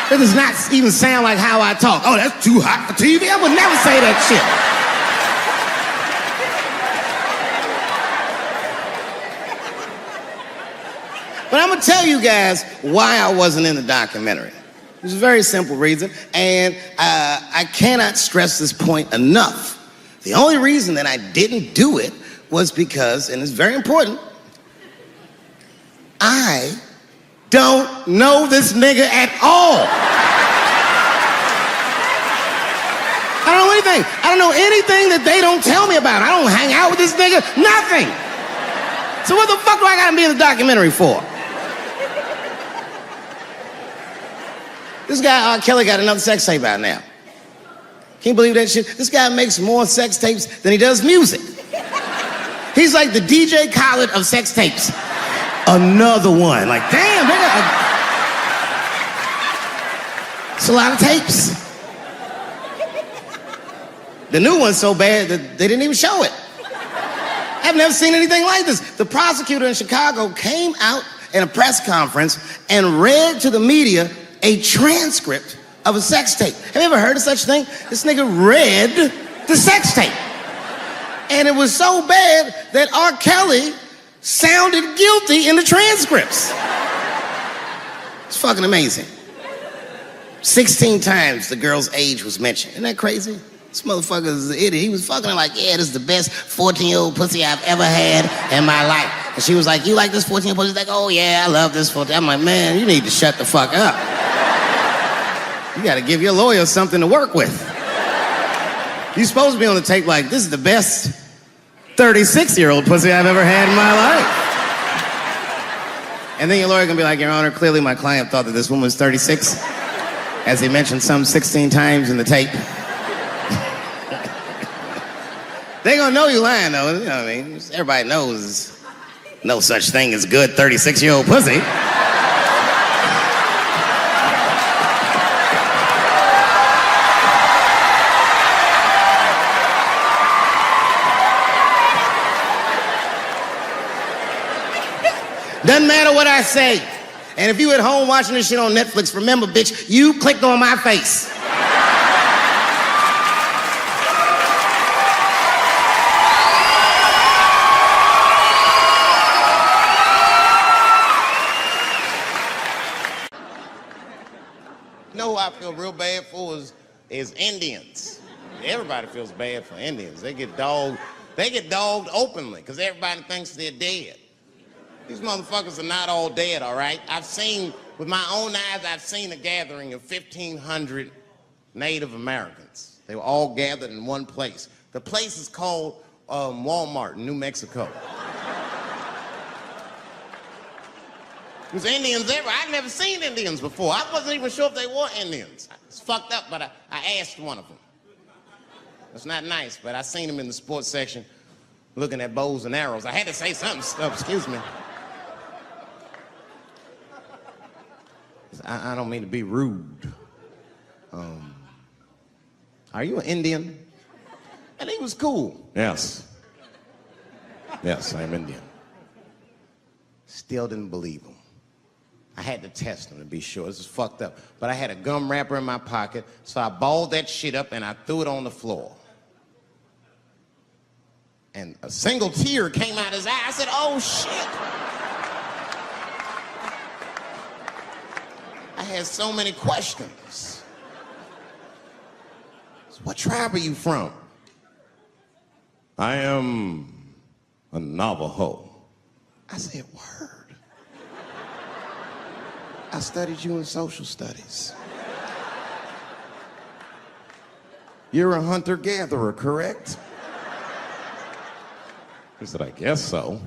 That does not even sound like how I talk. Oh, that's too hot for TV? I would never say that shit. But I'm gonna tell you guys why I wasn't in the documentary. There's a very simple reason, and I cannot stress this point enough. The only reason that I didn't do it was because, and it's very important, I don't know this nigga at all. I don't know anything. I don't know anything that they don't tell me about. I don't hang out with this nigga, nothing. So what the fuck do I gotta be in the documentary for? This guy, R. Kelly, got another sex tape out now. Can you believe that shit? This guy makes more sex tapes than he does music. He's like the DJ Khaled of sex tapes. Another one. Like, damn, it's a lot of tapes. The new one's so bad that they didn't even show it. I've never seen anything like this. The prosecutor in Chicago came out in a press conference and read to the media a transcript of a sex tape. Have you ever heard of such thing? This nigga read the sex tape. And it was so bad that R. Kelly sounded guilty in the transcripts. It's fucking amazing. 16 times the girl's age was mentioned. Isn't that crazy? This motherfucker is an idiot. He was fucking her like, yeah, this is the best 14-year-old pussy I've ever had in my life. And she was like, you like this 14-year-old pussy? He's like, oh yeah, I love this 14. I'm like, man, you need to shut the fuck up. You gotta give your lawyer something to work with. You're supposed to be on the tape like, this is the best 36-year-old pussy I've ever had in my life. And then your lawyer gonna be like, Your Honor, clearly my client thought that this woman was 36, as he mentioned some 16 times in the tape. They gonna know you lying though, you know what I mean? Everybody knows no such thing as good 36-year-old pussy. Doesn't matter what I say. And if you at home watching this shit on Netflix, remember, bitch, you clicked on my face. You know who I feel real bad for is Indians. Everybody feels bad for Indians. They get dogged openly because everybody thinks they're dead. These motherfuckers are not all dead, all right? I've seen, with my own eyes, I've seen a gathering of 1,500 Native Americans. They were all gathered in one place. The place is called Walmart in New Mexico. There's Indians everywhere. I'd never seen Indians before. I wasn't even sure if they were Indians. It's fucked up, but I asked one of them. It's not nice, but I seen them in the sports section looking at bows and arrows. I had to say something. Excuse me. I don't mean to be rude. Are you an Indian? And he was cool. Yes. Yes, I'm Indian. Still didn't believe him. I had to test him to be sure. This is fucked up. But I had a gum wrapper in my pocket, so I balled that shit up and I threw it on the floor. And a single tear came out his eye. I said, oh shit. I had so many questions. What tribe are you from? I am a Navajo. I said, word. I studied you in social studies. You're a hunter-gatherer, correct? He said, I guess so.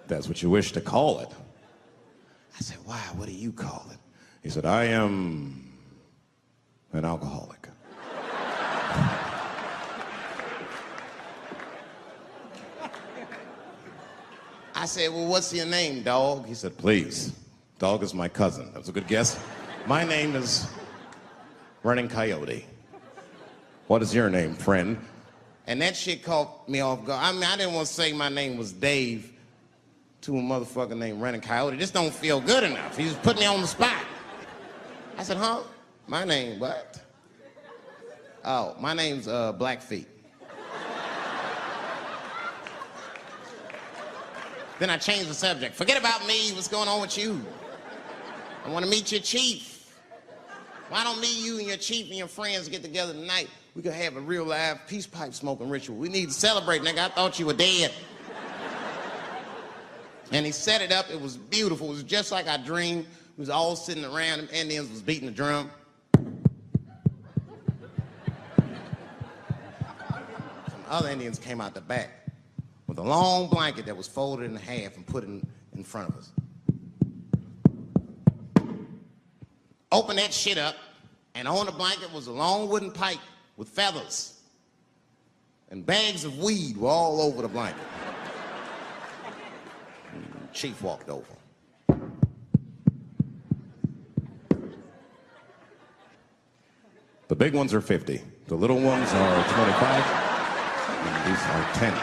That's what you wish to call it. I said, why? What do you call it? He said, I am an alcoholic. I said, well, what's your name, dog? He said, please. Dog is my cousin. That was a good guess. My name is Running Coyote. What is your name, friend? And that shit caught me off guard. I mean, I didn't want to say my name was Dave to a motherfucker named Running Coyote. This don't feel good enough. He just put me on the spot. I said, huh? My name, what? Oh, my name's Blackfeet. Then I changed the subject. Forget about me. What's going on with you? I want to meet your chief. Why don't me, you, and your chief and your friends get together tonight? We could have a real live peace pipe smoking ritual. We need to celebrate, nigga. I thought you were dead. And he set it up. It was beautiful. It was just like I dreamed. We was all sitting around. Them Indians was beating the drum. Some other Indians came out the back with a long blanket that was folded in half and put in front of us. Open that shit up, and on the blanket was a long wooden pipe with feathers. And bags of weed were all over the blanket. Chief walked over. The big ones are 50. The little ones are 25. And these are 10.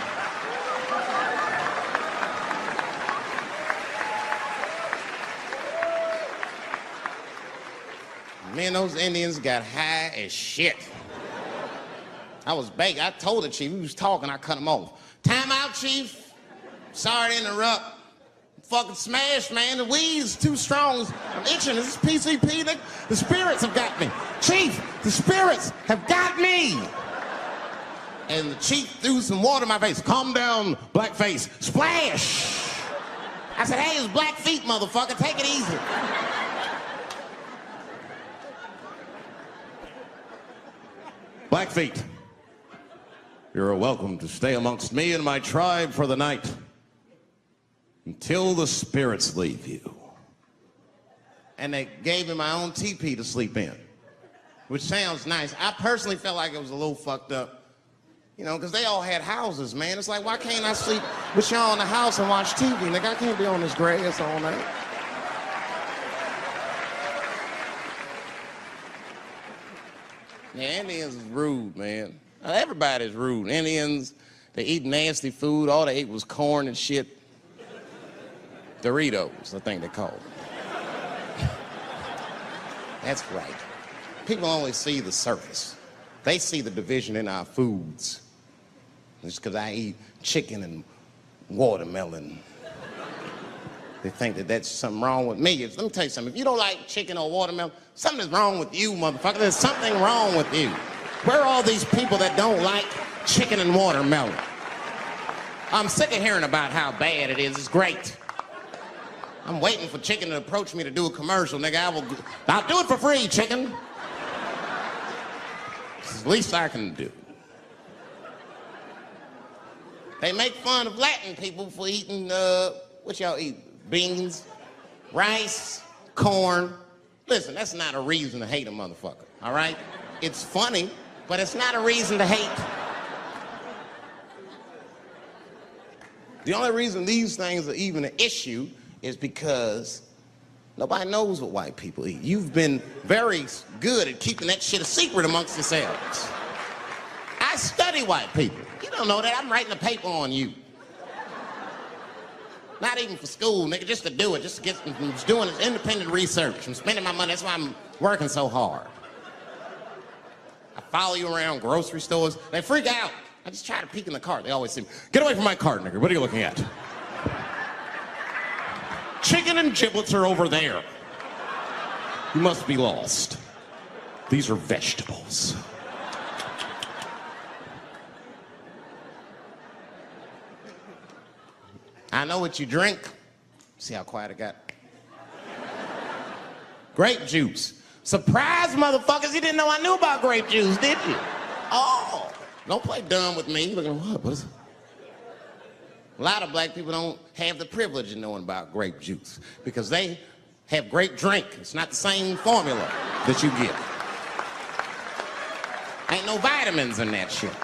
Me and those Indians got high as shit. I was baked. I told the chief, we was talking, I cut him off. Time out, chief. Sorry to interrupt. Fucking smashed, man. The weed's too strong. I'm itching. This is PCP. The spirits have got me. Chief, the spirits have got me. And the chief threw some water in my face. Calm down, blackface. Splash. I said, hey, it's Blackfeet, motherfucker. Take it easy. Blackfeet, you're welcome to stay amongst me and my tribe for the night until the spirits leave you. And they gave me my own teepee to sleep in, which sounds nice. I personally felt like it was a little fucked up, you know, because they all had houses, man. It's like, why can't I sleep with y'all in the house and watch TV? Like, I can't be on this grass all night. Yeah, Indians is rude, man. Everybody's rude. Indians, they eat nasty food. All they ate was corn and shit. Doritos, I think they call it. That's right. People only see the surface. They see the division in our foods. Just because I eat chicken and watermelon. They think that that's something wrong with me. Let me tell you something. If you don't like chicken or watermelon, something is wrong with you, motherfucker. There's something wrong with you. Where are all these people that don't like chicken and watermelon? I'm sick of hearing about how bad it is. It's great. I'm waiting for chicken to approach me to do a commercial, nigga. I'll do it for free, chicken. It's the least I can do. They make fun of Latin people for eating, what y'all eat? Beans, rice, corn. Listen, that's not a reason to hate a motherfucker, all right? It's funny, but it's not a reason to hate. The only reason these things are even an issue is because nobody knows what white people eat. You've been very good at keeping that shit a secret amongst yourselves. I study white people. You don't know that. I'm writing a paper on you. Not even for school, nigga, just to do it, just to get, I'm just doing this independent research. I'm spending my money, that's why I'm working so hard. I follow you around grocery stores. They freak out. I just try to peek in the cart. They always say, get away from my cart, nigga. What are you looking at? Chicken and giblets are over there. You must be lost. These are vegetables. I know what you drink. See how quiet it got? Grape juice. Surprise, motherfuckers, you didn't know I knew about grape juice, did you? Oh, don't play dumb with me. Looking at what is it? A lot of black people don't have the privilege of knowing about grape juice because they have grape drink. It's not the same formula that you get. Ain't no vitamins in that shit.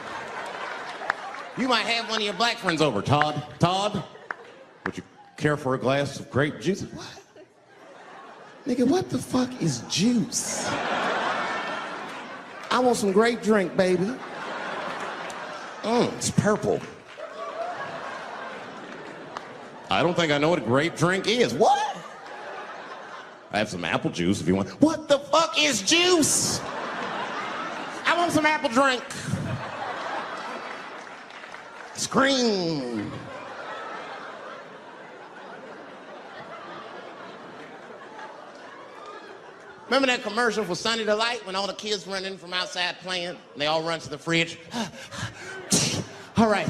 You might have one of your black friends over. Todd, would you care for a glass of grape juice? What? Nigga, what the fuck is juice? I want some grape drink, baby. It's purple. I don't think I know what a grape drink is. What? I have some apple juice if you want. What the fuck is juice? I want some apple drink. Scream. Remember that commercial for Sunny Delight when all the kids run in from outside playing and they all run to the fridge? All right,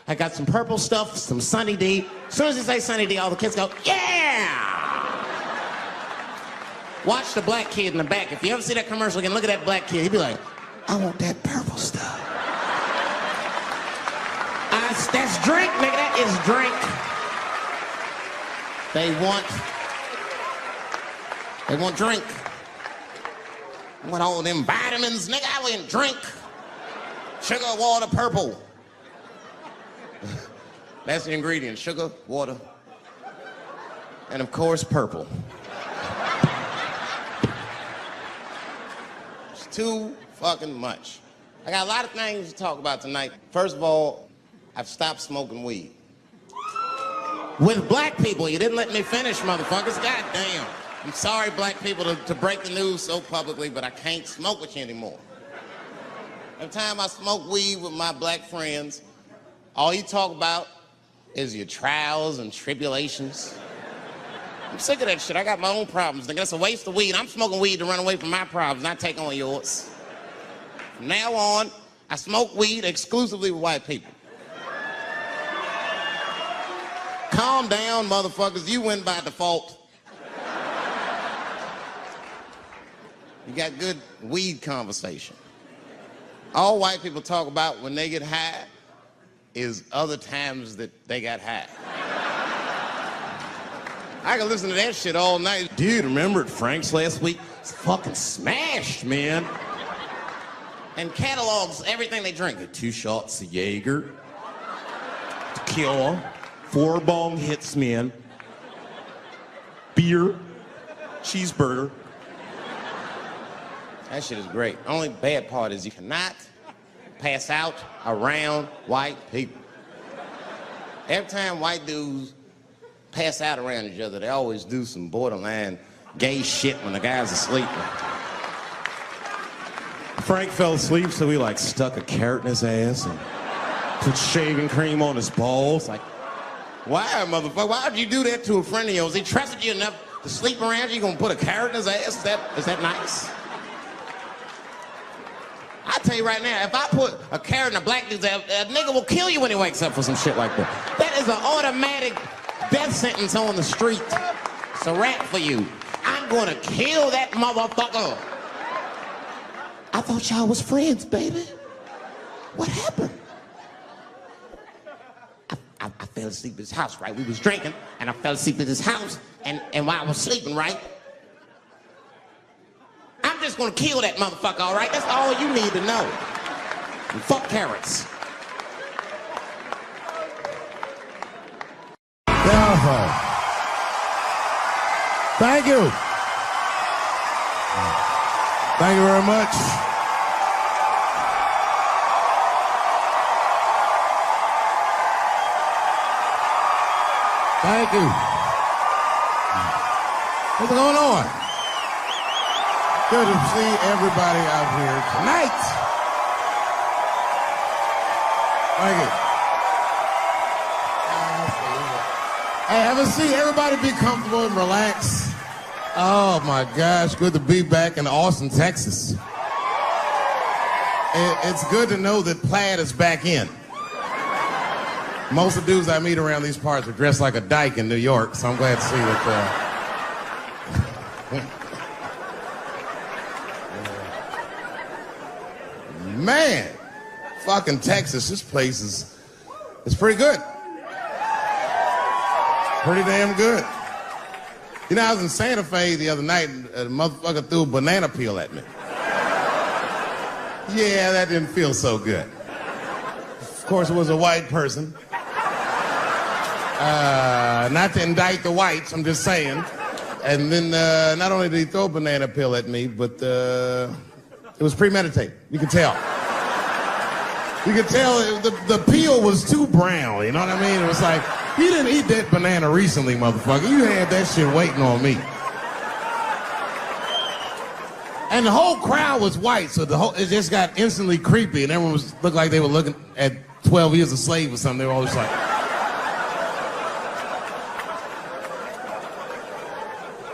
I got some purple stuff, some Sunny D. As soon as you say Sunny D, all the kids go, yeah! Watch the black kid in the back. If you ever see that commercial again, look at that black kid. He'd be like, I want that purple stuff. That's drink, nigga, that is drink. They want drink. I want all them vitamins, nigga, I want drink. Sugar, water, purple. That's the ingredient, sugar, water, and of course, purple. It's too fucking much. I got a lot of things to talk about tonight. First of all, I've stopped smoking weed. With black people, you didn't let me finish, motherfuckers. God damn. I'm sorry, black people, to break the news so publicly, but I can't smoke with you anymore. Every time I smoke weed with my black friends, all you talk about is your trials and tribulations. I'm sick of that shit. I got my own problems. Nigga, that's a waste of weed. I'm smoking weed to run away from my problems, not take on yours. From now on, I smoke weed exclusively with white people. Calm down, motherfuckers. You win by default. You got good weed conversation. All white people talk about when they get high is other times that they got high. I can listen to that shit all night. Dude, remember at Frank's last week? It's fucking smashed, man. And catalogs everything they drink. 2 shots of Jaeger, tequila, 4 bong hits, man, beer, cheeseburger. That shit is great. Only bad part is you cannot pass out around white people. Every time white dudes pass out around each other, they always do some borderline gay shit when the guy's asleep. Frank fell asleep, so he like stuck a carrot in his ass and put shaving cream on his balls. Like, why, motherfucker? Why would you do that to a friend of yours? He trusted you enough to sleep around you. You gonna put a carrot in his ass? Is that nice? I tell you right now, if I put a carrot in a black dude's ass, a nigga will kill you when he wakes up for some shit like that. That is an automatic death sentence on the street. It's a rap for you. I'm gonna kill that motherfucker. I thought y'all was friends, baby. What happened? I fell asleep at his house, right? We was drinking, and I fell asleep at his house, and while I was sleeping, right? I'm just gonna kill that motherfucker, all right? That's all you need to know. And fuck carrots. Thank you. Thank you very much. Thank you. What's going on? Good to see everybody out here tonight. Thank you. Hey, have a seat. Everybody be comfortable and relax. Oh my gosh, good to be back in Austin, Texas. It's good to know that Plaid is back in. Most of the dudes I meet around these parts are dressed like a dyke in New York, so I'm glad to see that. Man, fucking Texas, this place is pretty good. Pretty damn good. You know, I was in Santa Fe the other night and a motherfucker threw a banana peel at me. Yeah, that didn't feel so good. Of course, it was a white person. Not to indict the whites, I'm just saying. And then not only did he throw a banana peel at me, but it was premeditated. You could tell. You could tell the peel was too brown, you know what I mean? It was like, you didn't eat that banana recently, motherfucker. You had that shit waiting on me. And the whole crowd was white, so it just got instantly creepy, and everyone looked like they were looking at 12 Years a Slave or something. They were all just like...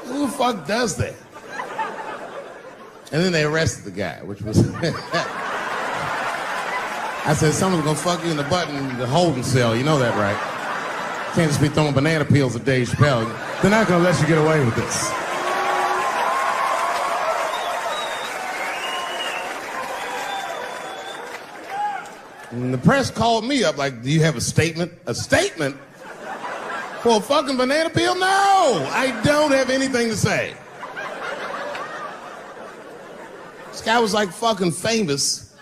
Who the fuck does that? And then they arrested the guy, which was... I said, someone's gonna fuck you in the butt in the holding cell. You know that, right? Can't just be throwing banana peels at Dave Chappelle. They're not gonna let you get away with this. And the press called me up like, do you have a statement? A statement? For a fucking banana peel? No! I don't have anything to say. This guy was like fucking famous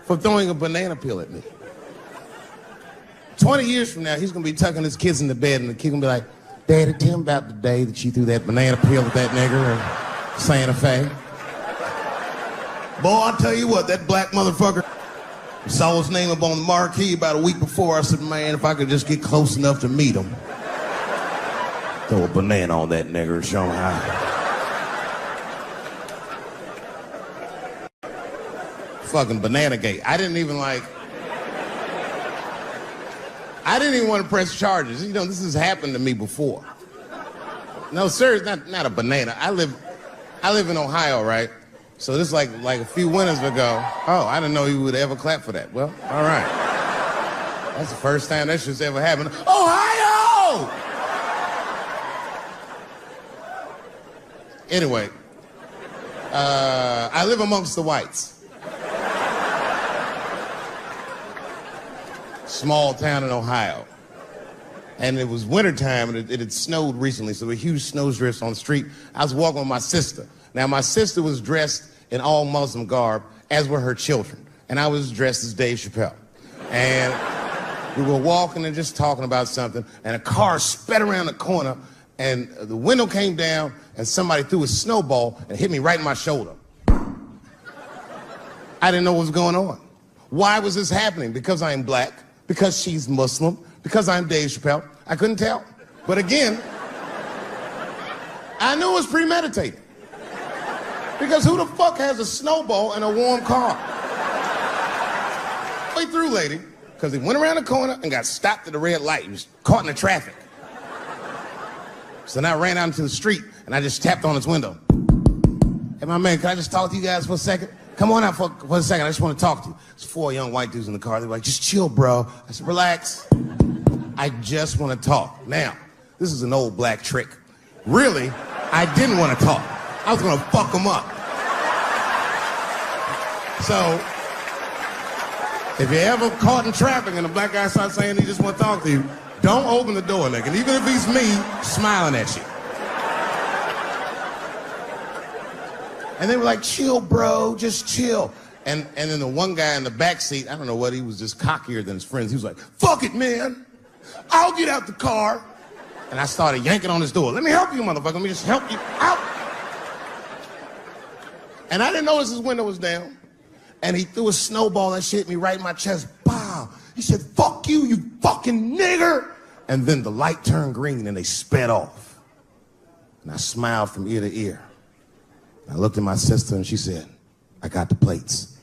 for throwing a banana peel at me. 20 years from now, he's gonna be tucking his kids in the bed and the kid gonna be like, Daddy, tell him about the day that you threw that banana peel at that nigger in Santa Fe. Boy, I'll tell you what, that black motherfucker saw his name up on the marquee about a week before. I said, man, if I could just get close enough to meet him, throw a banana on that nigger and show him how. Fucking banana gate. I didn't even want to press charges. You know, this has happened to me before. No, seriously, not a banana. I live in Ohio, right? So this is like a few winters ago. Oh, I didn't know you would ever clap for that. Well, all right. That's the first time that shit's ever happened. Ohio! Anyway, I live amongst the whites. Small town in Ohio. And it was wintertime, and it had snowed recently, so there were huge snowdrifts on the street. I was walking with my sister. Now, my sister was dressed in all Muslim garb, as were her children. And I was dressed as Dave Chappelle. And we were walking and just talking about something, and a car sped around the corner, and the window came down, and somebody threw a snowball and hit me right in my shoulder. I didn't know what was going on. Why was this happening? Because I'm black, because she's Muslim, because I'm Dave Chappelle. I couldn't tell. But again, I knew it was premeditated. Because who the fuck has a snowball in a warm car? Way through, lady, because he went around the corner and got stopped at the red light. He was caught in the traffic. So then I ran out into the street and I just tapped on his window. Hey, my man, can I just talk to you guys for a second? Come on out for a second. I just want to talk to you. There's 4 young white dudes in the car. They were like, just chill, bro. I said, relax. I just want to talk. Now, this is an old black trick. Really, I didn't want to talk. I was going to fuck them up. So, if you're ever caught in traffic and a black guy starts saying he just want to talk to you, don't open the door, nigga. And even if he's me, smiling at you. And they were like, chill, bro, just chill. And then the one guy in the back seat, I don't know what, he was just cockier than his friends. He was like, fuck it, man. I'll get out the car. And I started yanking on his door. Let me help you, motherfucker. Let me just help you out. And I didn't notice his window was down. And he threw a snowball and shit hit me right in my chest. Pow. He said, fuck you, you fucking nigger. And then the light turned green and they sped off. And I smiled from ear to ear. I looked at my sister and she said, I got the plates.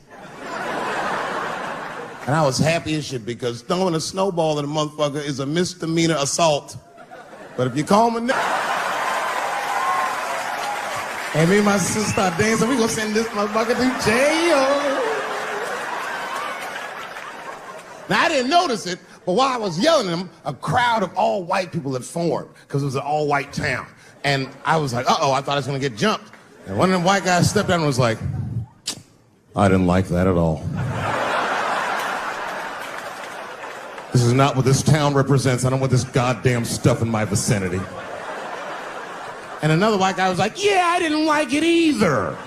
And I was happy as shit because throwing a snowball at a motherfucker is a misdemeanor assault. But if you call him a nigga, and me and my sister start dancing, we gonna send this motherfucker to jail. Now I didn't notice it, But while I was yelling at him, a crowd of all white people had formed because it was an all-white town. And I was like, uh-oh, I thought I was going to get jumped. And one of them white guys stepped down and was like, I didn't like that at all. This is not what this town represents. I don't want this goddamn stuff in my vicinity. And another white guy was like, yeah, I didn't like it either.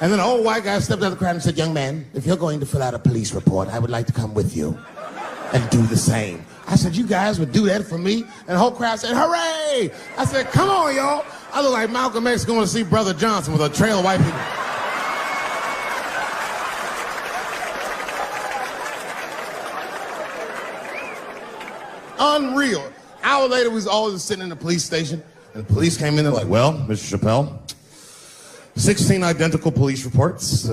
And then an old white guy stepped out of the crowd and said, young man, if you're going to fill out a police report, I would like to come with you and do the same. I said, you guys would do that for me? And the whole crowd said, hooray! I said, come on, y'all. I look like Malcolm X going to see Brother Johnson with a trail of white people. Unreal. Hour later, we was all just sitting in the police station, and the police came in and like, well, Mr. Chappelle, 16 identical police reports. We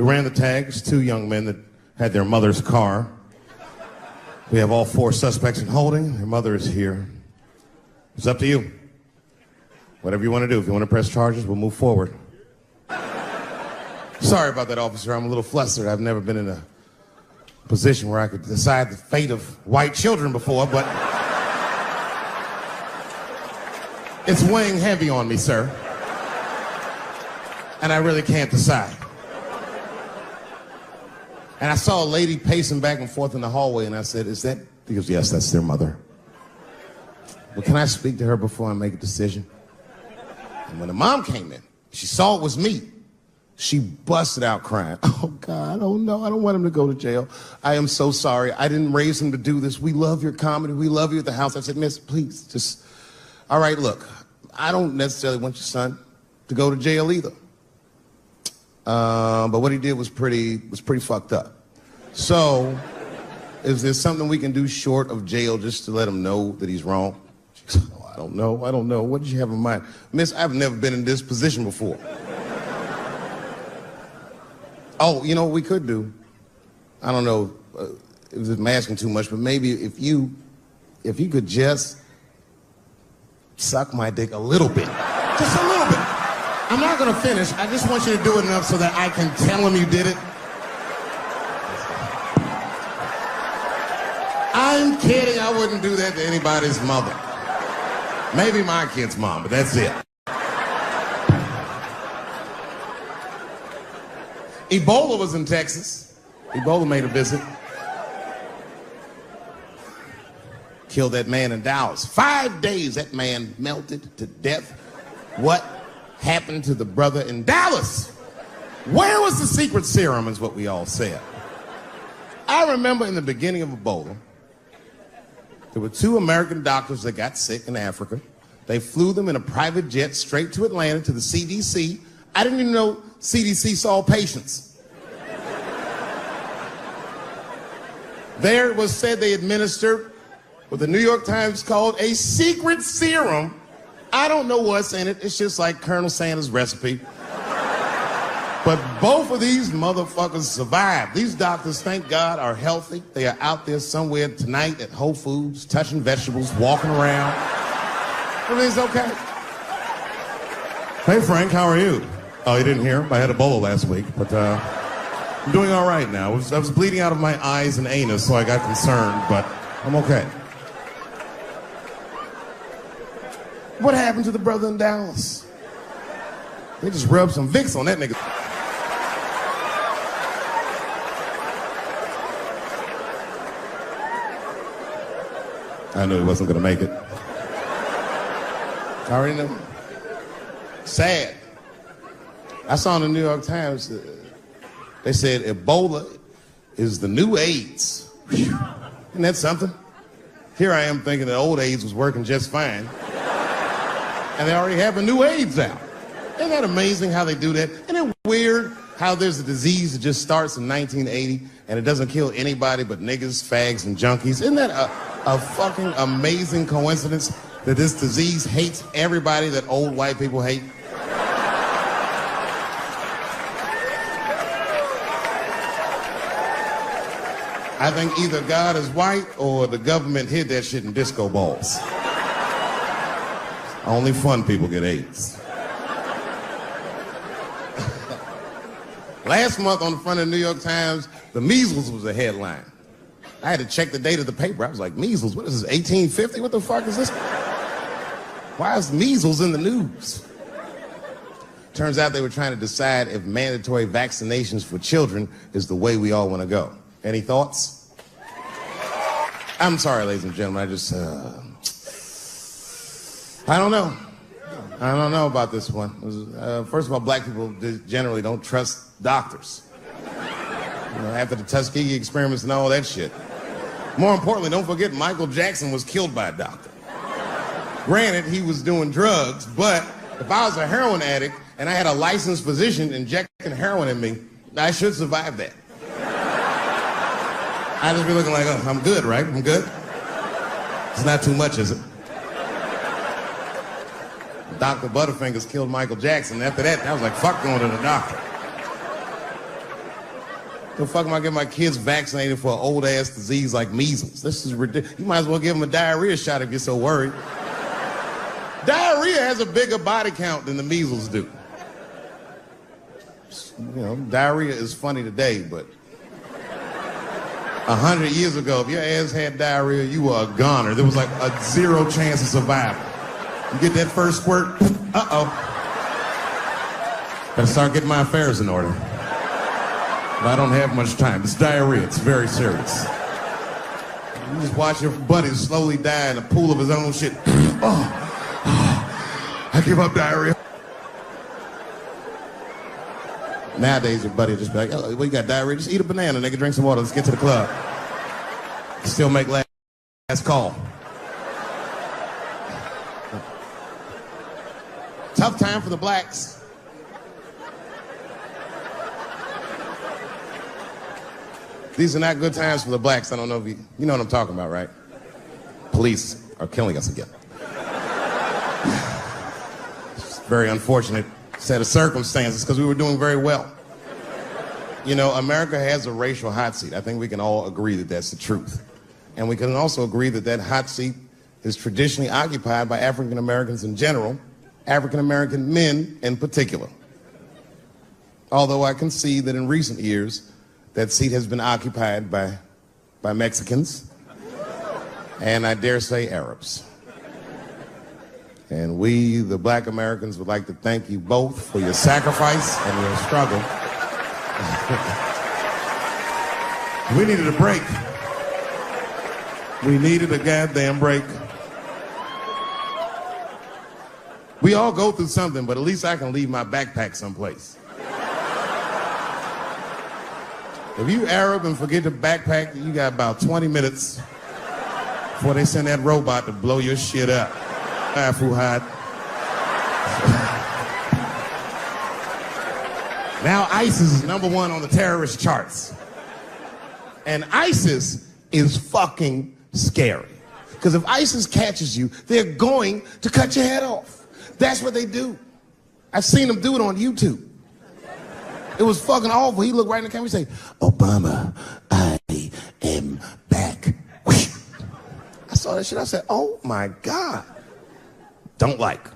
ran the tags, 2 young men that had their mother's car. We have all 4 suspects in holding. Their mother is here. It's up to you. Whatever you want to do. If you want to press charges, we'll move forward. Sorry about that, officer. I'm a little flustered. I've never been in a position where I could decide the fate of white children before, but it's weighing heavy on me, sir. And I really can't decide. And I saw a lady pacing back and forth in the hallway, and I said, is that? He goes, yes, that's their mother. Well, can I speak to her before I make a decision? And when the mom came in, she saw it was me. She busted out crying. Oh, God, I don't know. I don't want him to go to jail. I am so sorry. I didn't raise him to do this. We love your comedy. We love you at the house. I said, miss, please, just, all right, look, I don't necessarily want your son to go to jail either. But what he did was pretty fucked up. So, is there something we can do short of jail just to let him know that he's wrong? She said, oh, I don't know. What did you have in mind? Miss, I've never been in this position before. Oh, you know what we could do? I don't know if I'm asking too much, but maybe if you could just suck my dick a little bit. Just a little bit. I'm not gonna finish. I just want you to do it enough so that I can tell him you did it. I'm kidding. I wouldn't do that to anybody's mother. Maybe my kid's mom, but that's it. Ebola was in Texas. Ebola made a visit. Killed that man in Dallas. 5 days that man melted to death. What happened to the brother in Dallas? Where was the secret serum is what we all said. I remember in the beginning of Ebola, there were 2 American doctors that got sick in Africa. They flew them in a private jet straight to Atlanta to the CDC. I didn't even know CDC saw patients. There it was said they administered what the New York Times called a secret serum. I don't know what's in it. It's just like Colonel Sanders' recipe. But both of these motherfuckers survived. These doctors, thank God, are healthy. They are out there somewhere tonight at Whole Foods, touching vegetables, walking around. Everything's okay. Hey, Frank, how are you? Oh, you didn't hear? I had Ebola last week, but I'm doing all right now. I was bleeding out of my eyes and anus, so I got concerned, but I'm okay. What happened to the brother in Dallas? They just rubbed some Vicks on that nigga. I knew he wasn't gonna make it. I already knew. Sad. I saw in the New York Times, they said Ebola is the new AIDS. Whew. Isn't that something? Here I am thinking that old AIDS was working just fine. And they already have a new AIDS out. Isn't that amazing how they do that? Isn't it weird how there's a disease that just starts in 1980 and it doesn't kill anybody but niggas, fags, and junkies? Isn't that a fucking amazing coincidence that this disease hates everybody that old white people hate? I think either God is white or the government hid that shit in disco balls. Only fun people get AIDS. Last month on the front of the New York Times, the measles was a headline. I had to check the date of the paper. I was like, measles, what is this, 1850? What the fuck is this? Why is measles in the news? Turns out they were trying to decide if mandatory vaccinations for children is the way we all want to go. Any thoughts? I'm sorry, ladies and gentlemen, I don't know. I don't know about this one. First of all, black people generally don't trust doctors. After the Tuskegee experiments and all that shit. More importantly, don't forget Michael Jackson was killed by a doctor. Granted, he was doing drugs, but if I was a heroin addict and I had a licensed physician injecting heroin in me, I should survive that. I'd just be looking like, oh, I'm good, right? I'm good? It's not too much, is it? Dr. Butterfingers killed Michael Jackson. After that, I was like, fuck going to the doctor. The fuck am I getting my kids vaccinated for an old-ass disease like measles? This is ridiculous. You might as well give them a diarrhea shot if you're so worried. Diarrhea has a bigger body count than the measles do. Diarrhea is funny today, but 100 years ago, if your ass had diarrhea, you were a goner. There was like a 0 chance of survival. You get that first squirt, uh-oh. Better start getting my affairs in order. But I don't have much time. It's diarrhea. It's very serious. You just watch your buddy slowly die in a pool of his own shit. I give up diarrhea. Nowadays, your buddy just be like, oh, well, you got diarrhea? Just eat a banana, nigga, drink some water. Let's get to the club. Still make last call. Tough time for the blacks. These are not good times for the blacks. I don't know if you know what I'm talking about, right? Police are killing us again. It's a very unfortunate set of circumstances because we were doing very well. America has a racial hot seat. I think we can all agree that that's the truth. And we can also agree that that hot seat is traditionally occupied by African Americans in general, African American men in particular. Although I can see that in recent years, that seat has been occupied by Mexicans, and I dare say Arabs. And we, the black Americans, would like to thank you both for your sacrifice and your struggle. We needed a break. We needed a goddamn break. We all go through something, but at least I can leave my backpack someplace. If you Arab and forget the backpack, you got about 20 minutes before they send that robot to blow your shit up. Fuhad. Now ISIS is #1 on the terrorist charts. And ISIS is fucking scary. Because if ISIS catches you, they're going to cut your head off. That's what they do. I've seen them do it on YouTube. It was fucking awful. He looked right in the camera and say, Obama, I am back. I saw that shit. I said, oh my God. Don't like.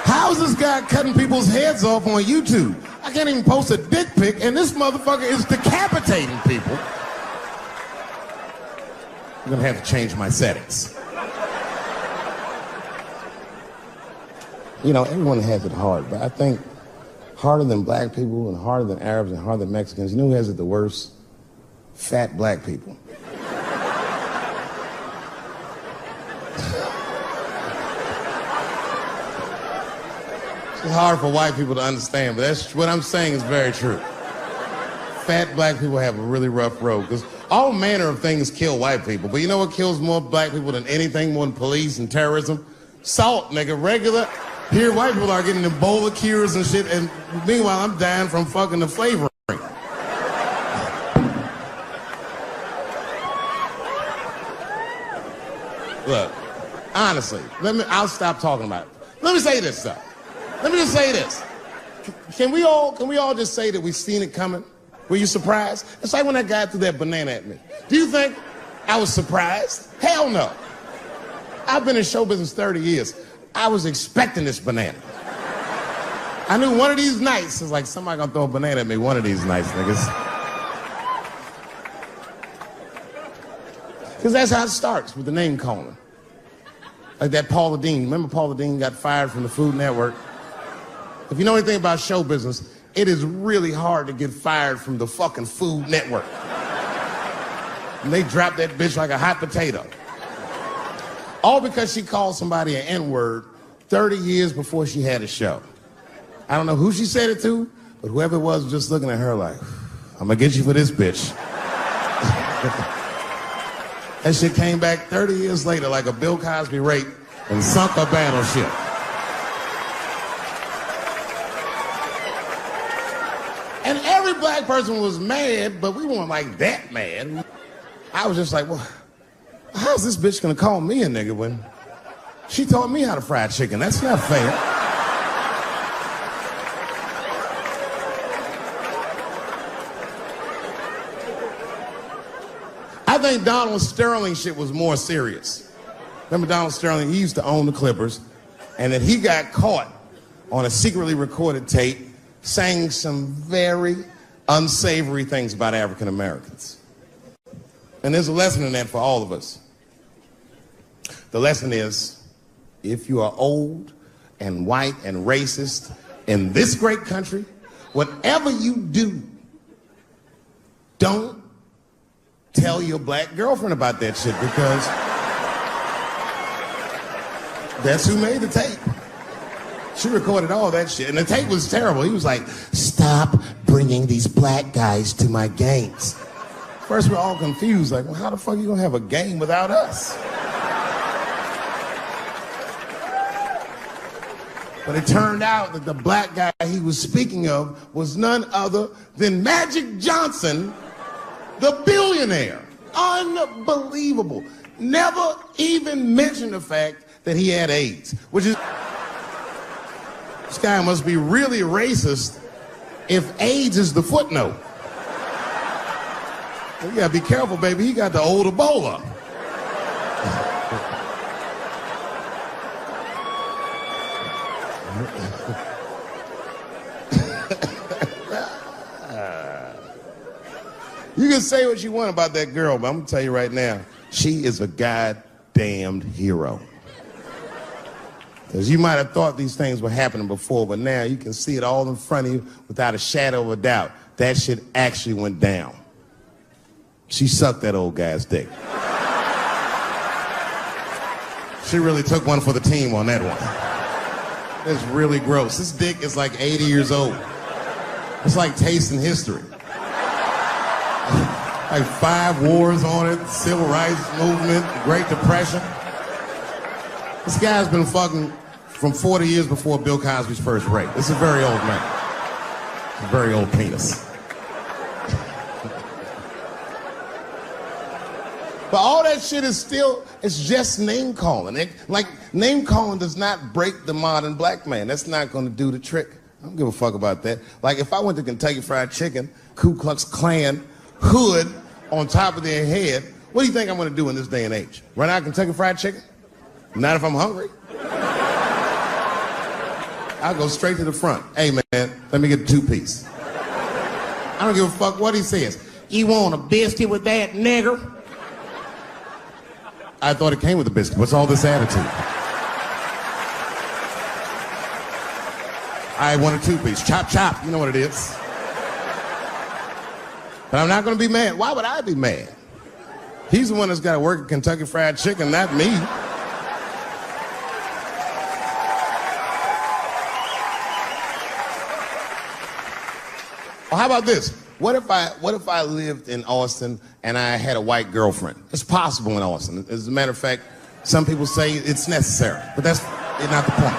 How's this guy cutting people's heads off on YouTube? I can't even post a dick pic, and this motherfucker is decapitating people. I'm gonna have to change my settings. Everyone has it hard, but I think harder than black people and harder than Arabs and harder than Mexicans, you know who has it the worst? Fat black people. It's hard for white people to understand, but that's what I'm saying is very true. Fat black people have a really rough road because all manner of things kill white people. But you know what kills more black people than anything, more than police and terrorism? Salt, nigga, regular. Here, white people are getting Ebola cures and shit, and meanwhile, I'm dying from fucking the flavoring. Look, honestly, I'll stop talking about it. Let me say this, though. Let me just say this. Can we all just say that we've seen it coming? Were you surprised? It's like when that guy threw that banana at me. Do you think I was surprised? Hell no. I've been in show business 30 years. I was expecting this banana. I knew one of these nights, it's like somebody gonna throw a banana at me one of these nights, niggas. Because that's how it starts, with the name calling. Like that Paula Deen. Remember Paula Deen got fired from the Food Network? If you know anything about show business, it is really hard to get fired from the fucking Food Network. And they dropped that bitch like a hot potato. All because she called somebody an N-word 30 years before she had a show. I don't know who she said it to, but whoever it was just looking at her like, I'm gonna get you for this bitch. That shit came back 30 years later like a Bill Cosby rape and sunk a battleship. And every black person was mad, but we weren't like that mad. I was just like, well, how's this bitch gonna call me a nigga when she taught me how to fry chicken? That's not fair. I think Donald Sterling shit was more serious. Remember Donald Sterling? He used to own the Clippers, and then he got caught on a secretly recorded tape saying some very unsavory things about African Americans. And there's a lesson in that for all of us. The lesson is, if you are old and white and racist in this great country, whatever you do, don't tell your black girlfriend about that shit, because that's who made the tape. She recorded all that shit, and the tape was terrible. He was like, stop bringing these black guys to my games. First, we're all confused, like, well, how the fuck are you gonna have a game without us? But it turned out that the black guy he was speaking of was none other than Magic Johnson, the billionaire. Unbelievable. Never even mentioned the fact that he had AIDS, which is, this guy must be really racist if AIDS is the footnote. Well, you gotta be careful, baby. He got the old Ebola. You can say what you want about that girl, but I'm gonna tell you right now, she is a goddamned hero. Because you might have thought these things were happening before, but now you can see it all in front of you without a shadow of a doubt. That shit actually went down. She sucked that old guy's dick. She really took one for the team on that one. It's really gross. This dick is like 80 years old. It's like tasting history. Like 5 wars on it, civil rights movement, Great Depression. This guy's been fucking from 40 years before Bill Cosby's first rape. This is a very old man. It's a very old penis. But all that shit is still, it's just name calling. Like, name calling does not break the modern black man. That's not gonna do the trick. I don't give a fuck about that. Like, if I went to Kentucky Fried Chicken, Ku Klux Klan, hood on top of their head, what do you think I'm gonna do in this day and age? Run out of Kentucky Fried Chicken? Not if I'm hungry. I'll go straight to the front. Hey man, let me get a 2-piece. I don't give a fuck what he says. You want a biscuit with that, nigger? I thought it came with a biscuit. What's all this attitude? I want a 2-piece. Chop, chop. You know what it is. But I'm not going to be mad. Why would I be mad? He's the one that's got to work at Kentucky Fried Chicken, not me. Well, how about this? What if I lived in Austin and I had a white girlfriend? It's possible in Austin. As a matter of fact, some people say it's necessary, but that's not the point.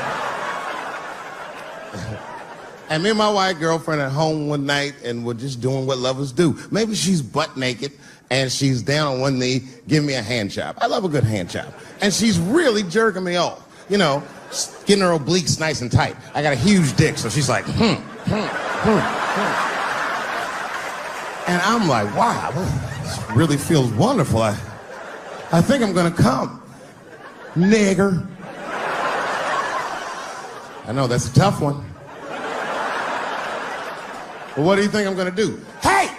And me and my white girlfriend at home one night, and we're just doing what lovers do. Maybe she's butt naked and she's down on one knee, giving me a hand job. I love a good hand job. And she's really jerking me off. You know, getting her obliques nice and tight. I got a huge dick, so she's like, And I'm like, wow, this really feels wonderful. I think I'm gonna come. Nigger. I know, that's a tough one. Well, what do you think I'm gonna do? Hey!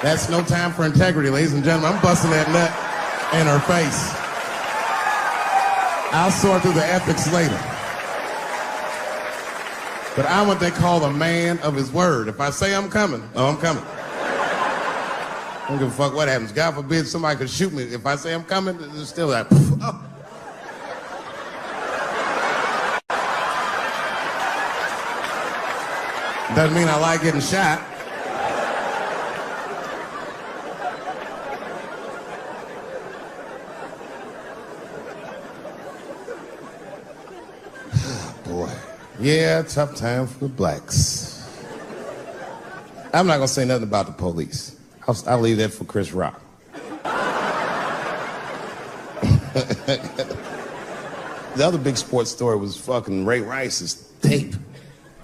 That's no time for integrity, ladies and gentlemen. I'm busting that nut in her face. I'll sort through the ethics later. But I'm what they call a man of his word. If I say I'm coming, oh, I'm coming. I don't give a fuck what happens. God forbid somebody could shoot me. If I say I'm coming, it's still like, oh. Doesn't mean I like getting shot. Boy. Yeah, tough time for the blacks. I'm not gonna say nothing about the police. I'll leave that for Chris Rock. The other big sports story was fucking Ray Rice's tape.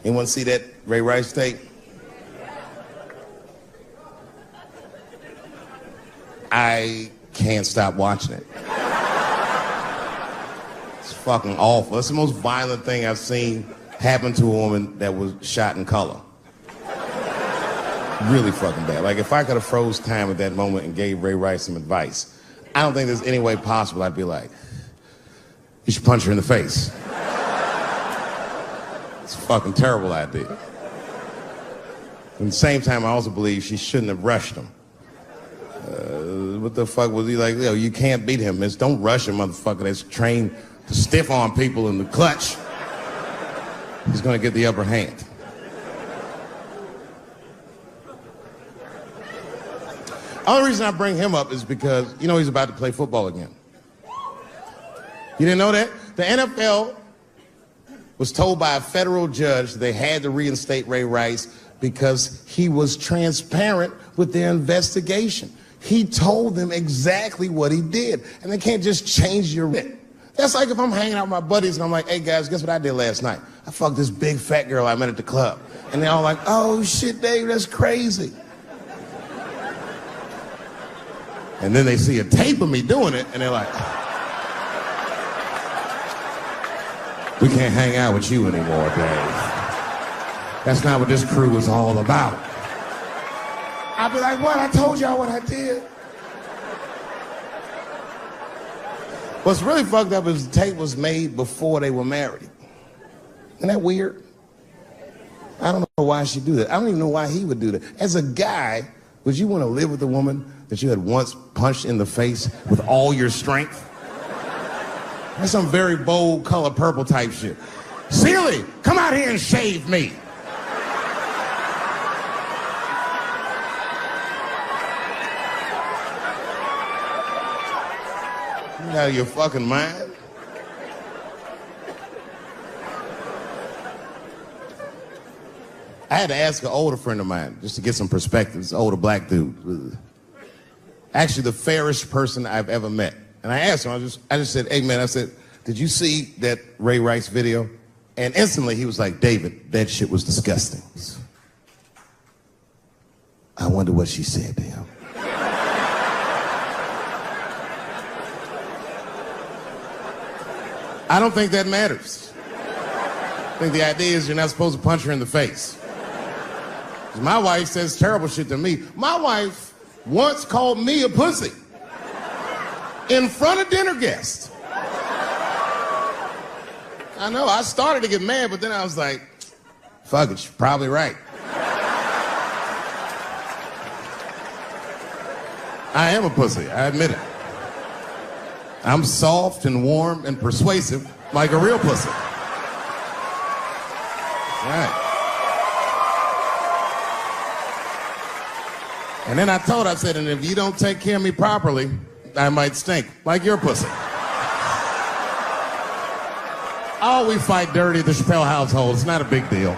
Anyone see that Ray Rice tape? I can't stop watching it. It's fucking awful. It's the most violent thing I've seen happen to a woman that was shot in color. Really fucking bad. Like, if I could have froze time at that moment and gave Ray Rice some advice, I don't think there's any way possible I'd be like, you should punch her in the face. It's a fucking terrible idea. At the same time, I also believe she shouldn't have rushed him. What the fuck was he like? Yo, you can't beat him, miss. Don't rush a motherfucker that's trained to stiff arm people in the clutch. He's gonna get the upper hand. The only reason I bring him up is because, you know, he's about to play football again. You didn't know that? The NFL was told by a federal judge they had to reinstate Ray Rice because he was transparent with their investigation. He told them exactly what he did, and they can't just change your writ. That's like if I'm hanging out with my buddies and I'm like, hey guys, guess what I did last night? I fucked this big fat girl I met at the club. And they're all like, oh shit, Dave, that's crazy. And then they see a tape of me doing it, and they're like, we can't hang out with you anymore, Dave. That's not what this crew is all about. I'll be like, what? I told y'all what I did. What's really fucked up is the tape was made before they were married. Isn't that weird? I don't know why she'd do that. I don't even know why he would do that. As a guy, would you want to live with a woman that you had once punched in the face with all your strength? That's some very bold color purple type shit. Seeley, come out here and shave me. You out of your fucking mind? I had to ask an older friend of mine just to get some perspective. This older black dude. Actually, the fairest person I've ever met. And I asked him, I just said, hey man, I said, did you see that Ray Rice video? And instantly he was like, David, that shit was disgusting. I wonder what she said to him. I don't think that matters. I think the idea is you're not supposed to punch her in the face. My wife says terrible shit to me. My wife once called me a pussy in front of dinner guests. I know, I started to get mad, but then I was like, fuck it, she's probably right. I am a pussy, I admit it. I'm soft and warm and persuasive like a real pussy. Right. And then I told her, I said, and if you don't take care of me properly, I might stink like your pussy. Oh, we fight dirty at the Chappelle household. It's not a big deal.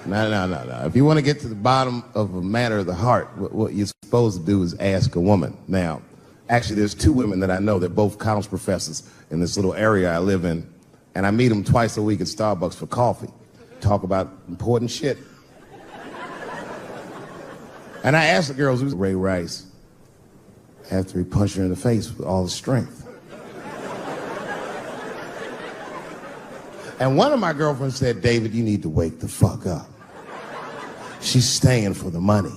No. If you want to get to the bottom of a matter of the heart, what you're supposed to do is ask a woman. Now, actually, there's two women that I know. They're both college professors in this little area I live in. And I meet them twice a week at Starbucks for coffee. Talk about important shit. And I asked the girls, who's Ray Rice? After he punched her in the face with all his strength. And one of my girlfriends said, David, you need to wake the fuck up. She's staying for the money.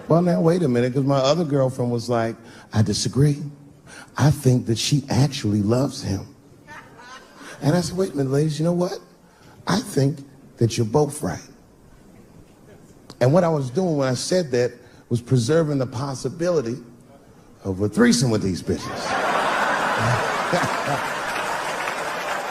Well, now, wait a minute, because my other girlfriend was like, I disagree. I think that she actually loves him. And I said, wait a minute, ladies, you know what? I think that you're both right. And what I was doing when I said that was preserving the possibility of a threesome with these bitches.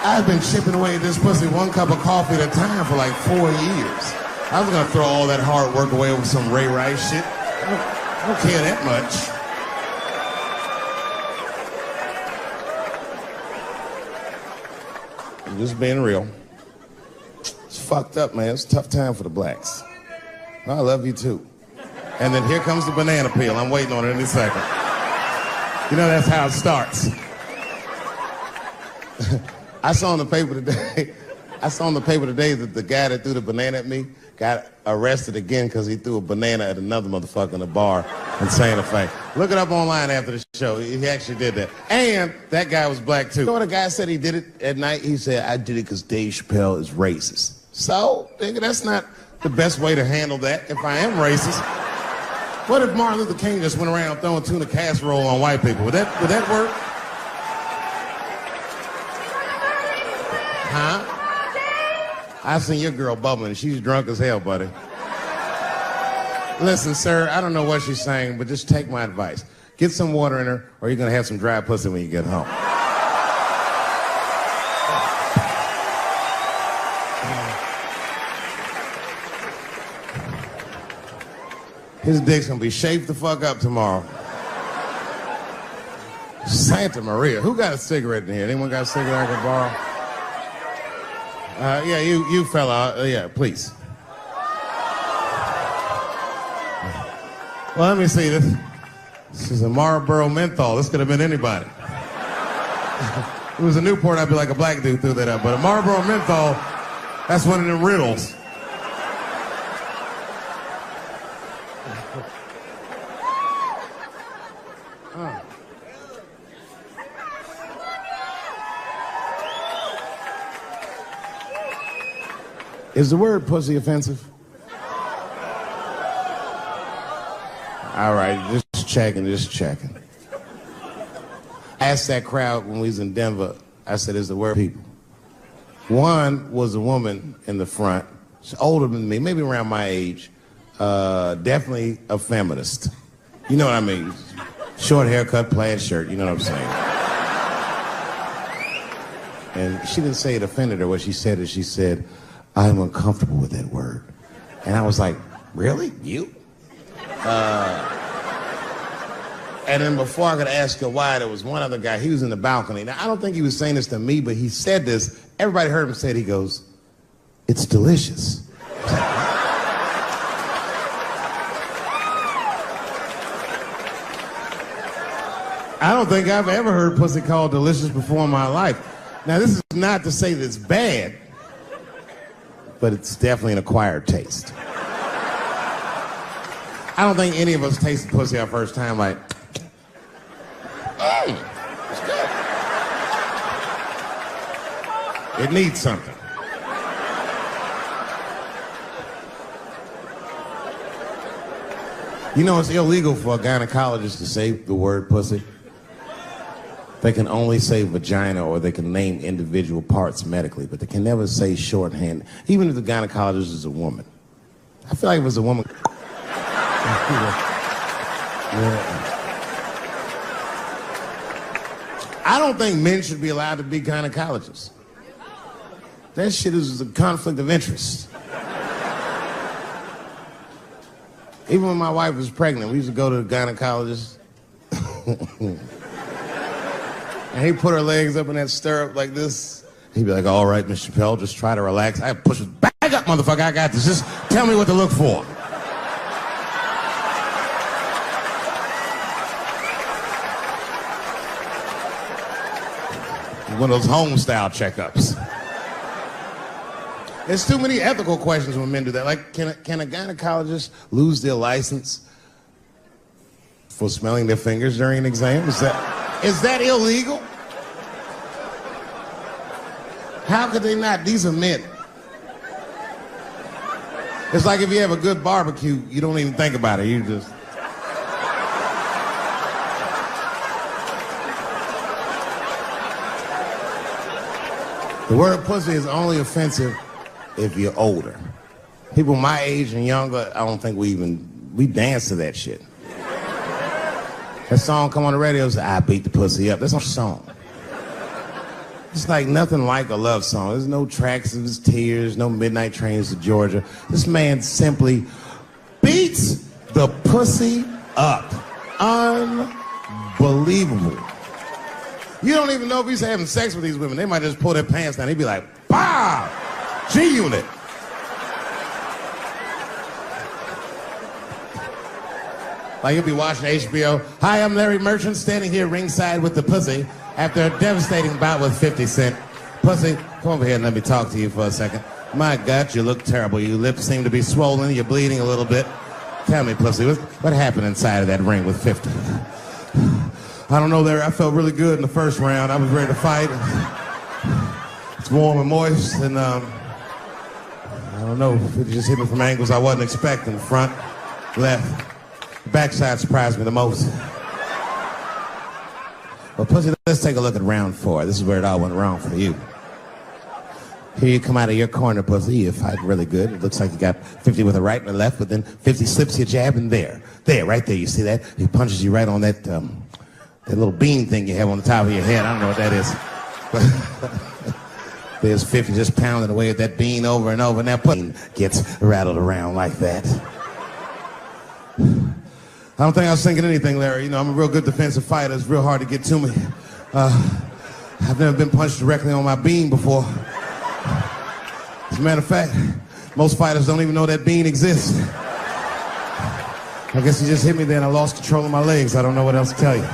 I've been chipping away at this pussy 1 cup of coffee at a time for like 4 years. I was gonna throw all that hard work away with some Ray Rice shit. I don't care that much. I'm just being real. It's fucked up, man. It's a tough time for the blacks. I love you too. And then here comes the banana peel. I'm waiting on it any second. You know, that's how it starts. I saw in the paper today that the guy that threw the banana at me got arrested again because he threw a banana at another motherfucker in a bar in Santa Fe. Look it up online after the show. He actually did that. And that guy was black too. You know what a guy said he did it at night? He said, I did it because Dave Chappelle is racist. So, nigga, that's not the best way to handle that if I am racist. What if Martin Luther King just went around throwing tuna casserole on white people? Would that work? Huh? I seen your girl bubbling. She's drunk as hell, buddy. Listen, sir, I don't know what she's saying, but just take my advice. Get some water in her, or you're gonna have some dry pussy when you get home. His dick's gonna be shaped the fuck up tomorrow. Santa Maria. Who got a cigarette in here? Anyone got a cigarette I can borrow? Yeah, you fella. Yeah, please. Well, let me see this. This is a Marlboro menthol. This could have been anybody. If it was a Newport, I'd be like a black dude threw that up. But a Marlboro menthol, that's one of them riddles. Is the word pussy offensive? All right, just checking. I asked that crowd when we was in Denver, I said, is the word people? One was a woman in the front. She's older than me, maybe around my age. Definitely a feminist. You know what I mean? Short haircut, plaid shirt, you know what I'm saying? And she didn't say it offended her. What she said is she said, I'm uncomfortable with that word. And I was like, really? You? And then before I could ask her why, there was one other guy. He was in the balcony. Now, I don't think he was saying this to me, but he said this. Everybody heard him say it. He goes, it's delicious. I don't think I've ever heard pussy called delicious before in my life. Now, this is not to say that it's bad, but it's definitely an acquired taste. I don't think any of us tasted pussy our first time like, hey, it's good. It needs something. You know, it's illegal for a gynecologist to say the word pussy. They can only say vagina, or they can name individual parts medically, but they can never say shorthand, even if the gynecologist is a woman. I feel like if it was a woman... I don't think men should be allowed to be gynecologists. That shit is a conflict of interest. Even when my wife was pregnant, we used to go to the gynecologist. And he'd put her legs up in that stirrup like this. He'd be like, all right, Miss Chappelle, just try to relax. I'd push it back up, motherfucker, I got this. Just tell me what to look for. One of those home-style checkups. There's too many ethical questions when men do that. Like, can a gynecologist lose their license for smelling their fingers during an exam? Is that illegal? How could they not? These are men. It's like if you have a good barbecue, you don't even think about it. You just... The word pussy is only offensive if you're older. People my age and younger, I don't think we dance to that shit. That song come on the radio, say, I beat the pussy up. That's not a song. It's like nothing like a love song. There's no tracks, there's tears, no midnight trains to Georgia. This man simply beats the pussy up. Unbelievable. You don't even know if he's having sex with these women. They might just pull their pants down. He'd be like, "Bow, G-Unit." Like you'll be watching HBO. Hi, I'm Larry Merchant, standing here ringside with the pussy after a devastating bout with 50 Cent. Pussy, come over here and let me talk to you for a second. My God, you look terrible. Your lips seem to be swollen. You're bleeding a little bit. Tell me, pussy, what happened inside of that ring with 50? I don't know, Larry. I felt really good in the first round. I was ready to fight. It's warm and moist, and I don't know. It just hit me from angles I wasn't expecting. Front, left. The backside surprised me the most. Well, pussy, let's take a look at round 4. This is where it all went wrong for you. Here you come out of your corner, pussy. You're fighting really good. It looks like you got 50 with a right and a left, but then 50 slips your jab, and there, right there, you see that? He punches you right on that little bean thing you have on the top of your head. I don't know what that is. But there's 50 just pounding away at that bean over and over, and that pussy gets rattled around like that. I don't think I was thinking anything, Larry. You know, I'm a real good defensive fighter. It's real hard to get to me. I've never been punched directly on my bean before. As a matter of fact, most fighters don't even know that bean exists. I guess he just hit me there and I lost control of my legs. I don't know what else to tell you.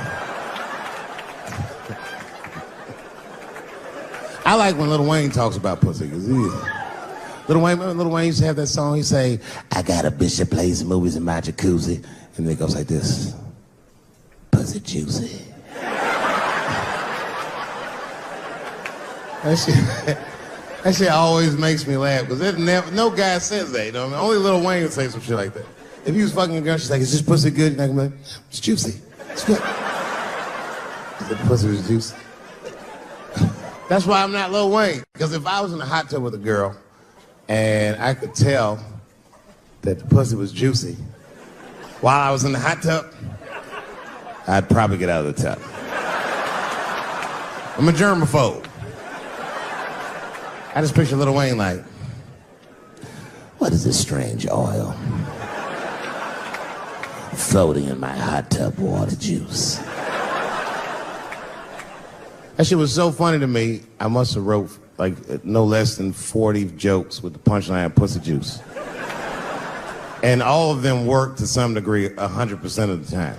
I like when Lil Wayne talks about pussy. Lil Wayne used to have that song. He say, I got a bitch that plays movies in my jacuzzi. And then it goes like this. Pussy juicy. That shit always makes me laugh, because no guy says that, you know what I mean? Only Lil Wayne would say some shit like that. If he was fucking a girl, she's like, is this pussy good? You're not gonna be like, it's juicy. It's good. The pussy was juicy. That's why I'm not Lil Wayne, because if I was in a hot tub with a girl and I could tell that the pussy was juicy while I was in the hot tub, I'd probably get out of the tub. I'm a germaphobe. I just picture Lil Wayne like, what is this strange oil floating in my hot tub water juice? That shit was so funny to me, I must have wrote like no less than 40 jokes with the punchline pussy juice. And all of them worked to some degree 100% of the time.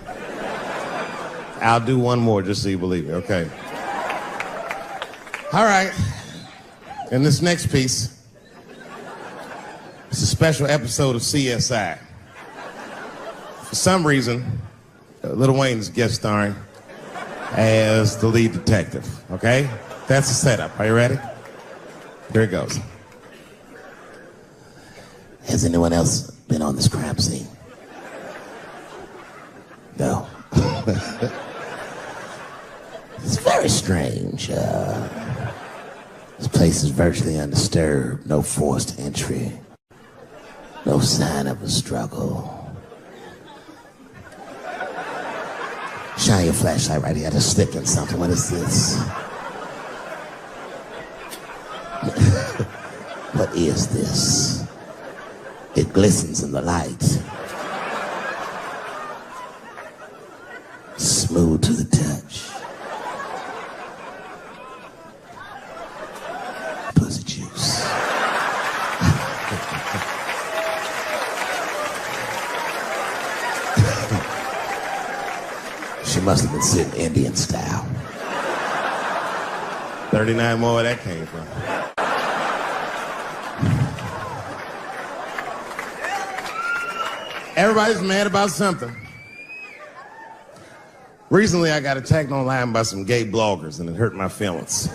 I'll do one more just so you believe me, okay? All right. And this next piece, it's a special episode of CSI. For some reason, Lil Wayne's guest starring as the lead detective, okay? That's the setup. Are you ready? Here it goes. Has anyone else been on this crime scene? No. It's very strange. This place is virtually undisturbed. No forced entry. No sign of a struggle. Shine your flashlight right here. I just slipped in something. What is this? What is this? It glistens in the light. Smooth to the touch. Pussy juice. She must have been sitting Indian style. 39 more where that came from. Everybody's mad about something. Recently, I got attacked online by some gay bloggers, and it hurt my feelings.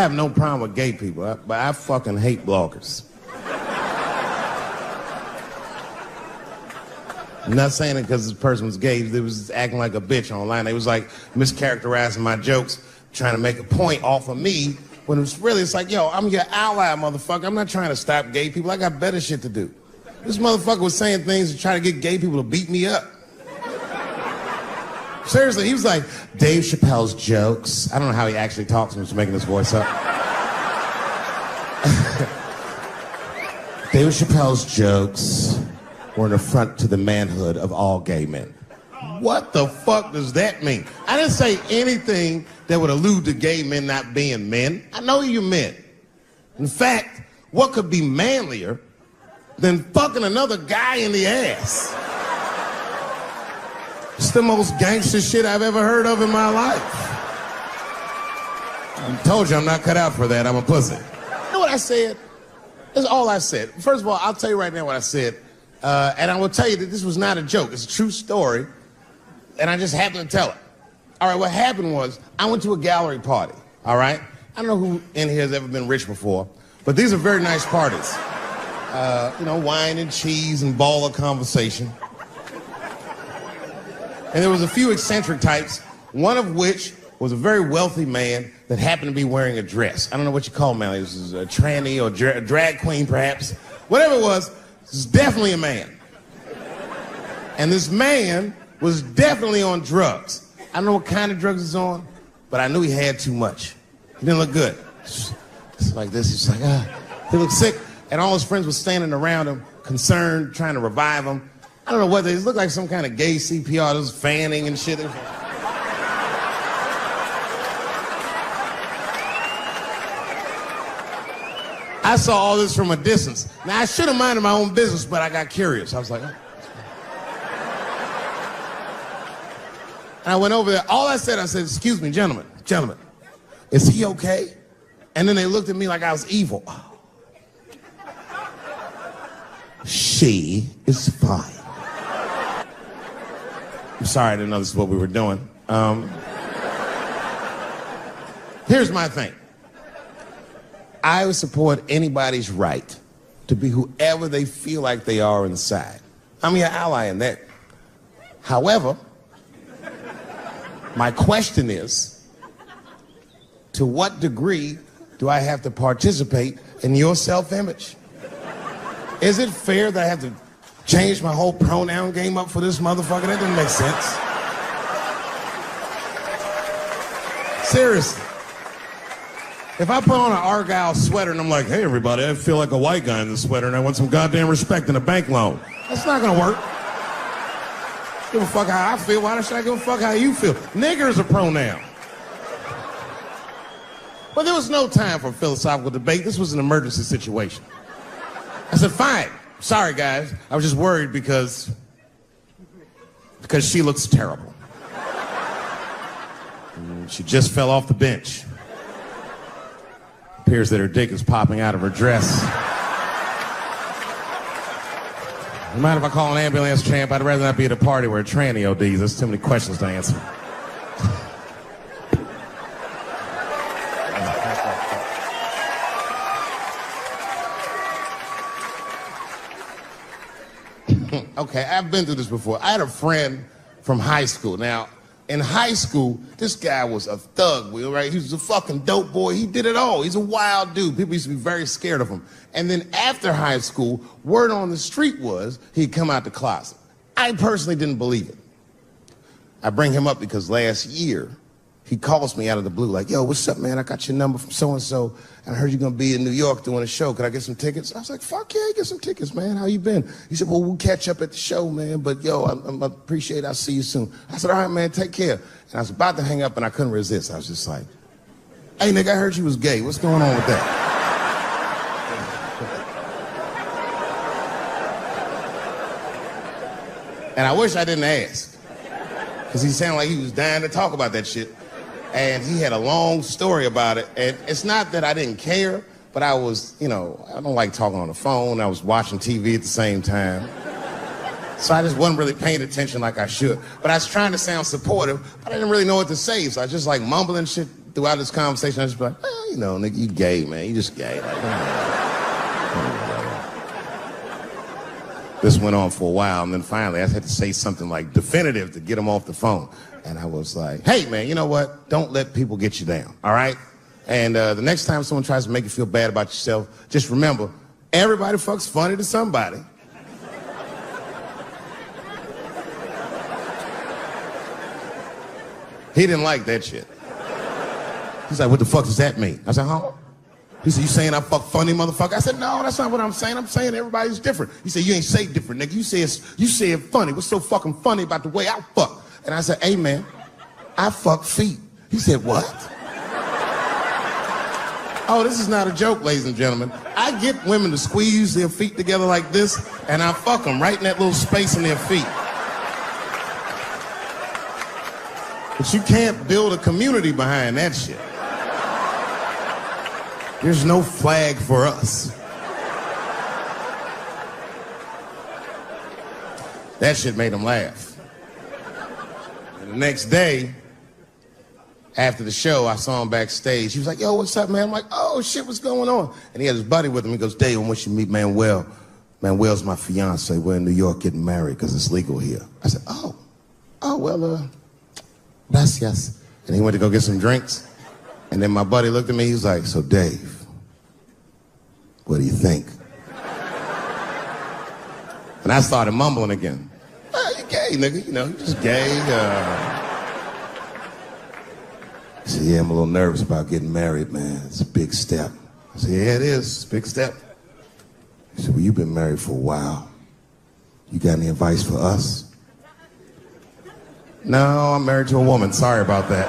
have no problem with gay people, but I fucking hate bloggers. I'm not saying it because this person was gay. They was acting like a bitch online. They was like mischaracterizing my jokes, trying to make a point off of me, when it was really, it's like, yo, I'm your ally, motherfucker. I'm not trying to stop gay people. I got better shit to do. This motherfucker was saying things to try to get gay people to beat me up. Seriously, he was like, Dave Chappelle's jokes. I don't know how he actually talks when he's making his voice up. Dave Chappelle's jokes were an affront to the manhood of all gay men. What the fuck does that mean? I didn't say anything that would allude to gay men not being men. I know you men. In fact, what could be manlier than fucking another guy in the ass? It's the most gangster shit I've ever heard of in my life. I told you I'm not cut out for that. I'm a pussy. You know what I said? That's all I said. First of all, I'll tell you right now what I said. And I will tell you that this was not a joke. It's a true story. And I just happened to tell it. All right, what happened was I went to a gallery party, all right? I don't know who in here has ever been rich before, but these are very nice parties. You know, wine and cheese and ball of conversation. And there was a few eccentric types, one of which was a very wealthy man that happened to be wearing a dress. I don't know what you call him, man. This is a tranny or a drag queen, perhaps. Whatever it was, this is definitely a man. And this man was definitely on drugs. I don't know what kind of drugs he's on, but I knew he had too much. He didn't look good. It's like this, he's like, he looked sick. And all his friends were standing around him, concerned, trying to revive him. I don't know whether it looked like some kind of gay CPR. There was fanning and shit. I saw all this from a distance. Now, I should have minded my own business, but I got curious. I was like, oh. And I went over there. All I said, excuse me, gentlemen, is he okay? And then they looked at me like I was evil. She is fine. I'm sorry, I didn't know this is what we were doing. Here's my thing. I would support anybody's right to be whoever they feel like they are inside. I'm your ally in that. However, my question is, to what degree do I have to participate in your self-image? Is it fair that I have to change my whole pronoun game up for this motherfucker? That doesn't make sense. Seriously. If I put on an Argyle sweater and I'm like, hey everybody, I feel like a white guy in this sweater and I want some goddamn respect and a bank loan. That's not gonna work. Give a fuck how I feel. Why should I give a fuck how you feel? Nigger is a pronoun. But there was no time for philosophical debate. This was an emergency situation. I said, fine. Sorry, guys. I was just worried because she looks terrible. And she just fell off the bench. Appears that her dick is popping out of her dress. You mind if I call an ambulance, champ? I'd rather not be at a party where a tranny ODs. There's too many questions to answer. Okay, I've been through this before. I had a friend from high school. Now, in high school, this guy was a thug, right? He was a fucking dope boy. He did it all. He's a wild dude. People used to be very scared of him. And then after high school, word on the street was he'd come out the closet. I personally didn't believe it. I bring him up because last year, he calls me out of the blue like, yo, what's up, man? I got your number from so-and-so, and I heard you're going to be in New York doing a show. Could I get some tickets? I was like, fuck yeah, get some tickets, man. How you been? He said, well, we'll catch up at the show, man, but yo, I appreciate it. I'll see you soon. I said, all right, man, take care. And I was about to hang up, and I couldn't resist. I was just like, hey, nigga, I heard you was gay. What's going on with that? And I wish I didn't ask, because he sounded like he was dying to talk about that shit. And he had a long story about it. And it's not that I didn't care, but I was, I don't like talking on the phone. I was watching TV at the same time. So I just wasn't really paying attention like I should. But I was trying to sound supportive, but I didn't really know what to say. So I was just like mumbling shit throughout this conversation, I just be like, well, you know, nigga, you gay, man. You just gay. Like, this went on for a while, and then finally I had to say something like definitive to get him off the phone. And I was like, hey, man, you know what? Don't let people get you down, all right? And the next time someone tries to make you feel bad about yourself, just remember, everybody fucks funny to somebody. He didn't like that shit. He's like, what the fuck does that mean? I said, huh? He said, you saying I fuck funny, motherfucker? I said, no, that's not what I'm saying. I'm saying everybody's different. He said, you ain't say different, nigga. You said funny. What's so fucking funny about the way I fuck? And I said, hey, man, I fuck feet. He said, what? Oh, this is not a joke, ladies and gentlemen. I get women to squeeze their feet together like this, and I fuck them right in that little space in their feet. But you can't build a community behind that shit. There's no flag for us. That shit made him laugh. And the next day, after the show, I saw him backstage. He was like, yo, what's up, man? I'm like, oh, shit, what's going on? And he had his buddy with him. He goes, Dave, I want you to meet Manuel. Manuel's my fiance. We're in New York getting married because it's legal here. I said, well, gracias. And he went to go get some drinks. And then my buddy looked at me. He was like, so, Dave, what do you think? And I started mumbling again. Oh, you gay, nigga. You know, you just gay. He said, yeah, I'm a little nervous about getting married, man. It's a big step. I said, yeah, it is. It's a big step. He said, well, you've been married for a while. You got any advice for us? No, I'm married to a woman. Sorry about that.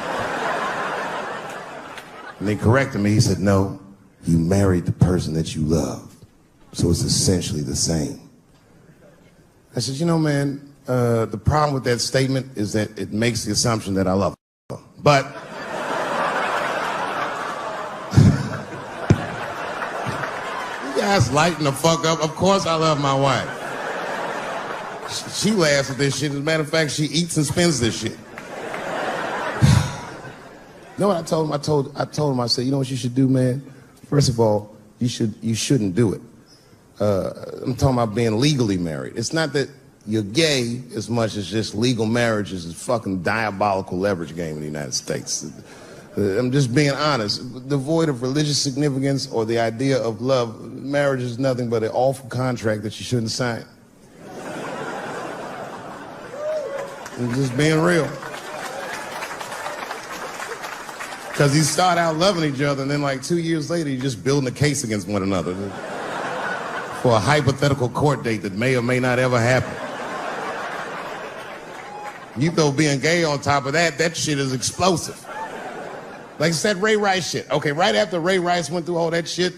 And he corrected me. He said, no, you married the person that you love. So it's essentially the same. I said, you know, man, the problem with that statement is that it makes the assumption that I love her. But you guys lighten the fuck up. Of course I love my wife. She laughs at this shit. As a matter of fact, she eats and spends this shit. You know what I told him? I told him, I said, you know what you should do, man? First of all, you shouldn't do it. I'm talking about being legally married. It's not that you're gay as much as just legal marriage is a fucking diabolical leverage game in the United States. I'm just being honest. Devoid of religious significance or the idea of love, marriage is nothing but an awful contract that you shouldn't sign. I'm just being real. Because you start out loving each other, and then like 2 years later, you're just building a case against one another for a hypothetical court date that may or may not ever happen. You throw being gay on top of that, that shit is explosive. Like I said, Ray Rice shit. Okay, right after Ray Rice went through all that shit,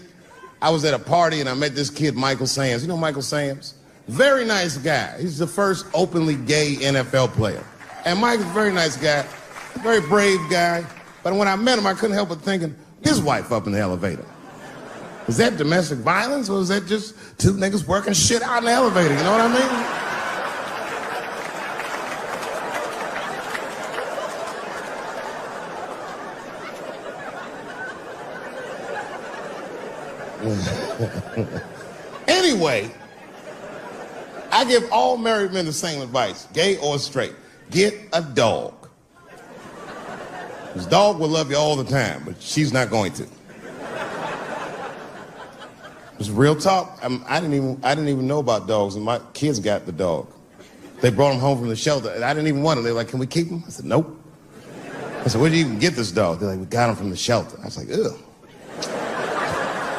I was at a party and I met this kid, Michael Sams. You know Michael Sams? Very nice guy. He's the first openly gay NFL player. And Michael's a very nice guy, very brave guy. But when I met him, I couldn't help but thinking, his wife up in the elevator. Is that domestic violence or is that just two niggas working shit out in the elevator? You know what I mean? Anyway, I give all married men the same advice, gay or straight. Get a dog. This dog will love you all the time, but she's not going to. It's real talk. I didn't even know about dogs, and my kids got the dog. They brought him home from the shelter, and I didn't even want him. They were like, can we keep him? I said, nope. I said, where did you even get this dog? They're like, we got him from the shelter. I was like, ugh.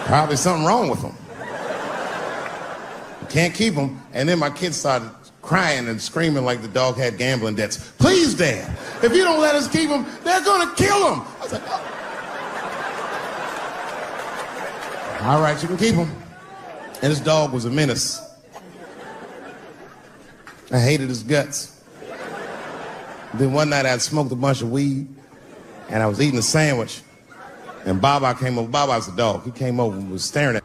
Probably something wrong with him. Can't keep him. And then my kids started crying and screaming like the dog had gambling debts. Please, Dad, if you don't let us keep him, they're gonna kill him. I was like, oh. All right, you can keep him. And this dog was a menace. I hated his guts. Then one night I smoked a bunch of weed and I was eating a sandwich. And Baba came over. Baba's the dog. He came over and was staring at me.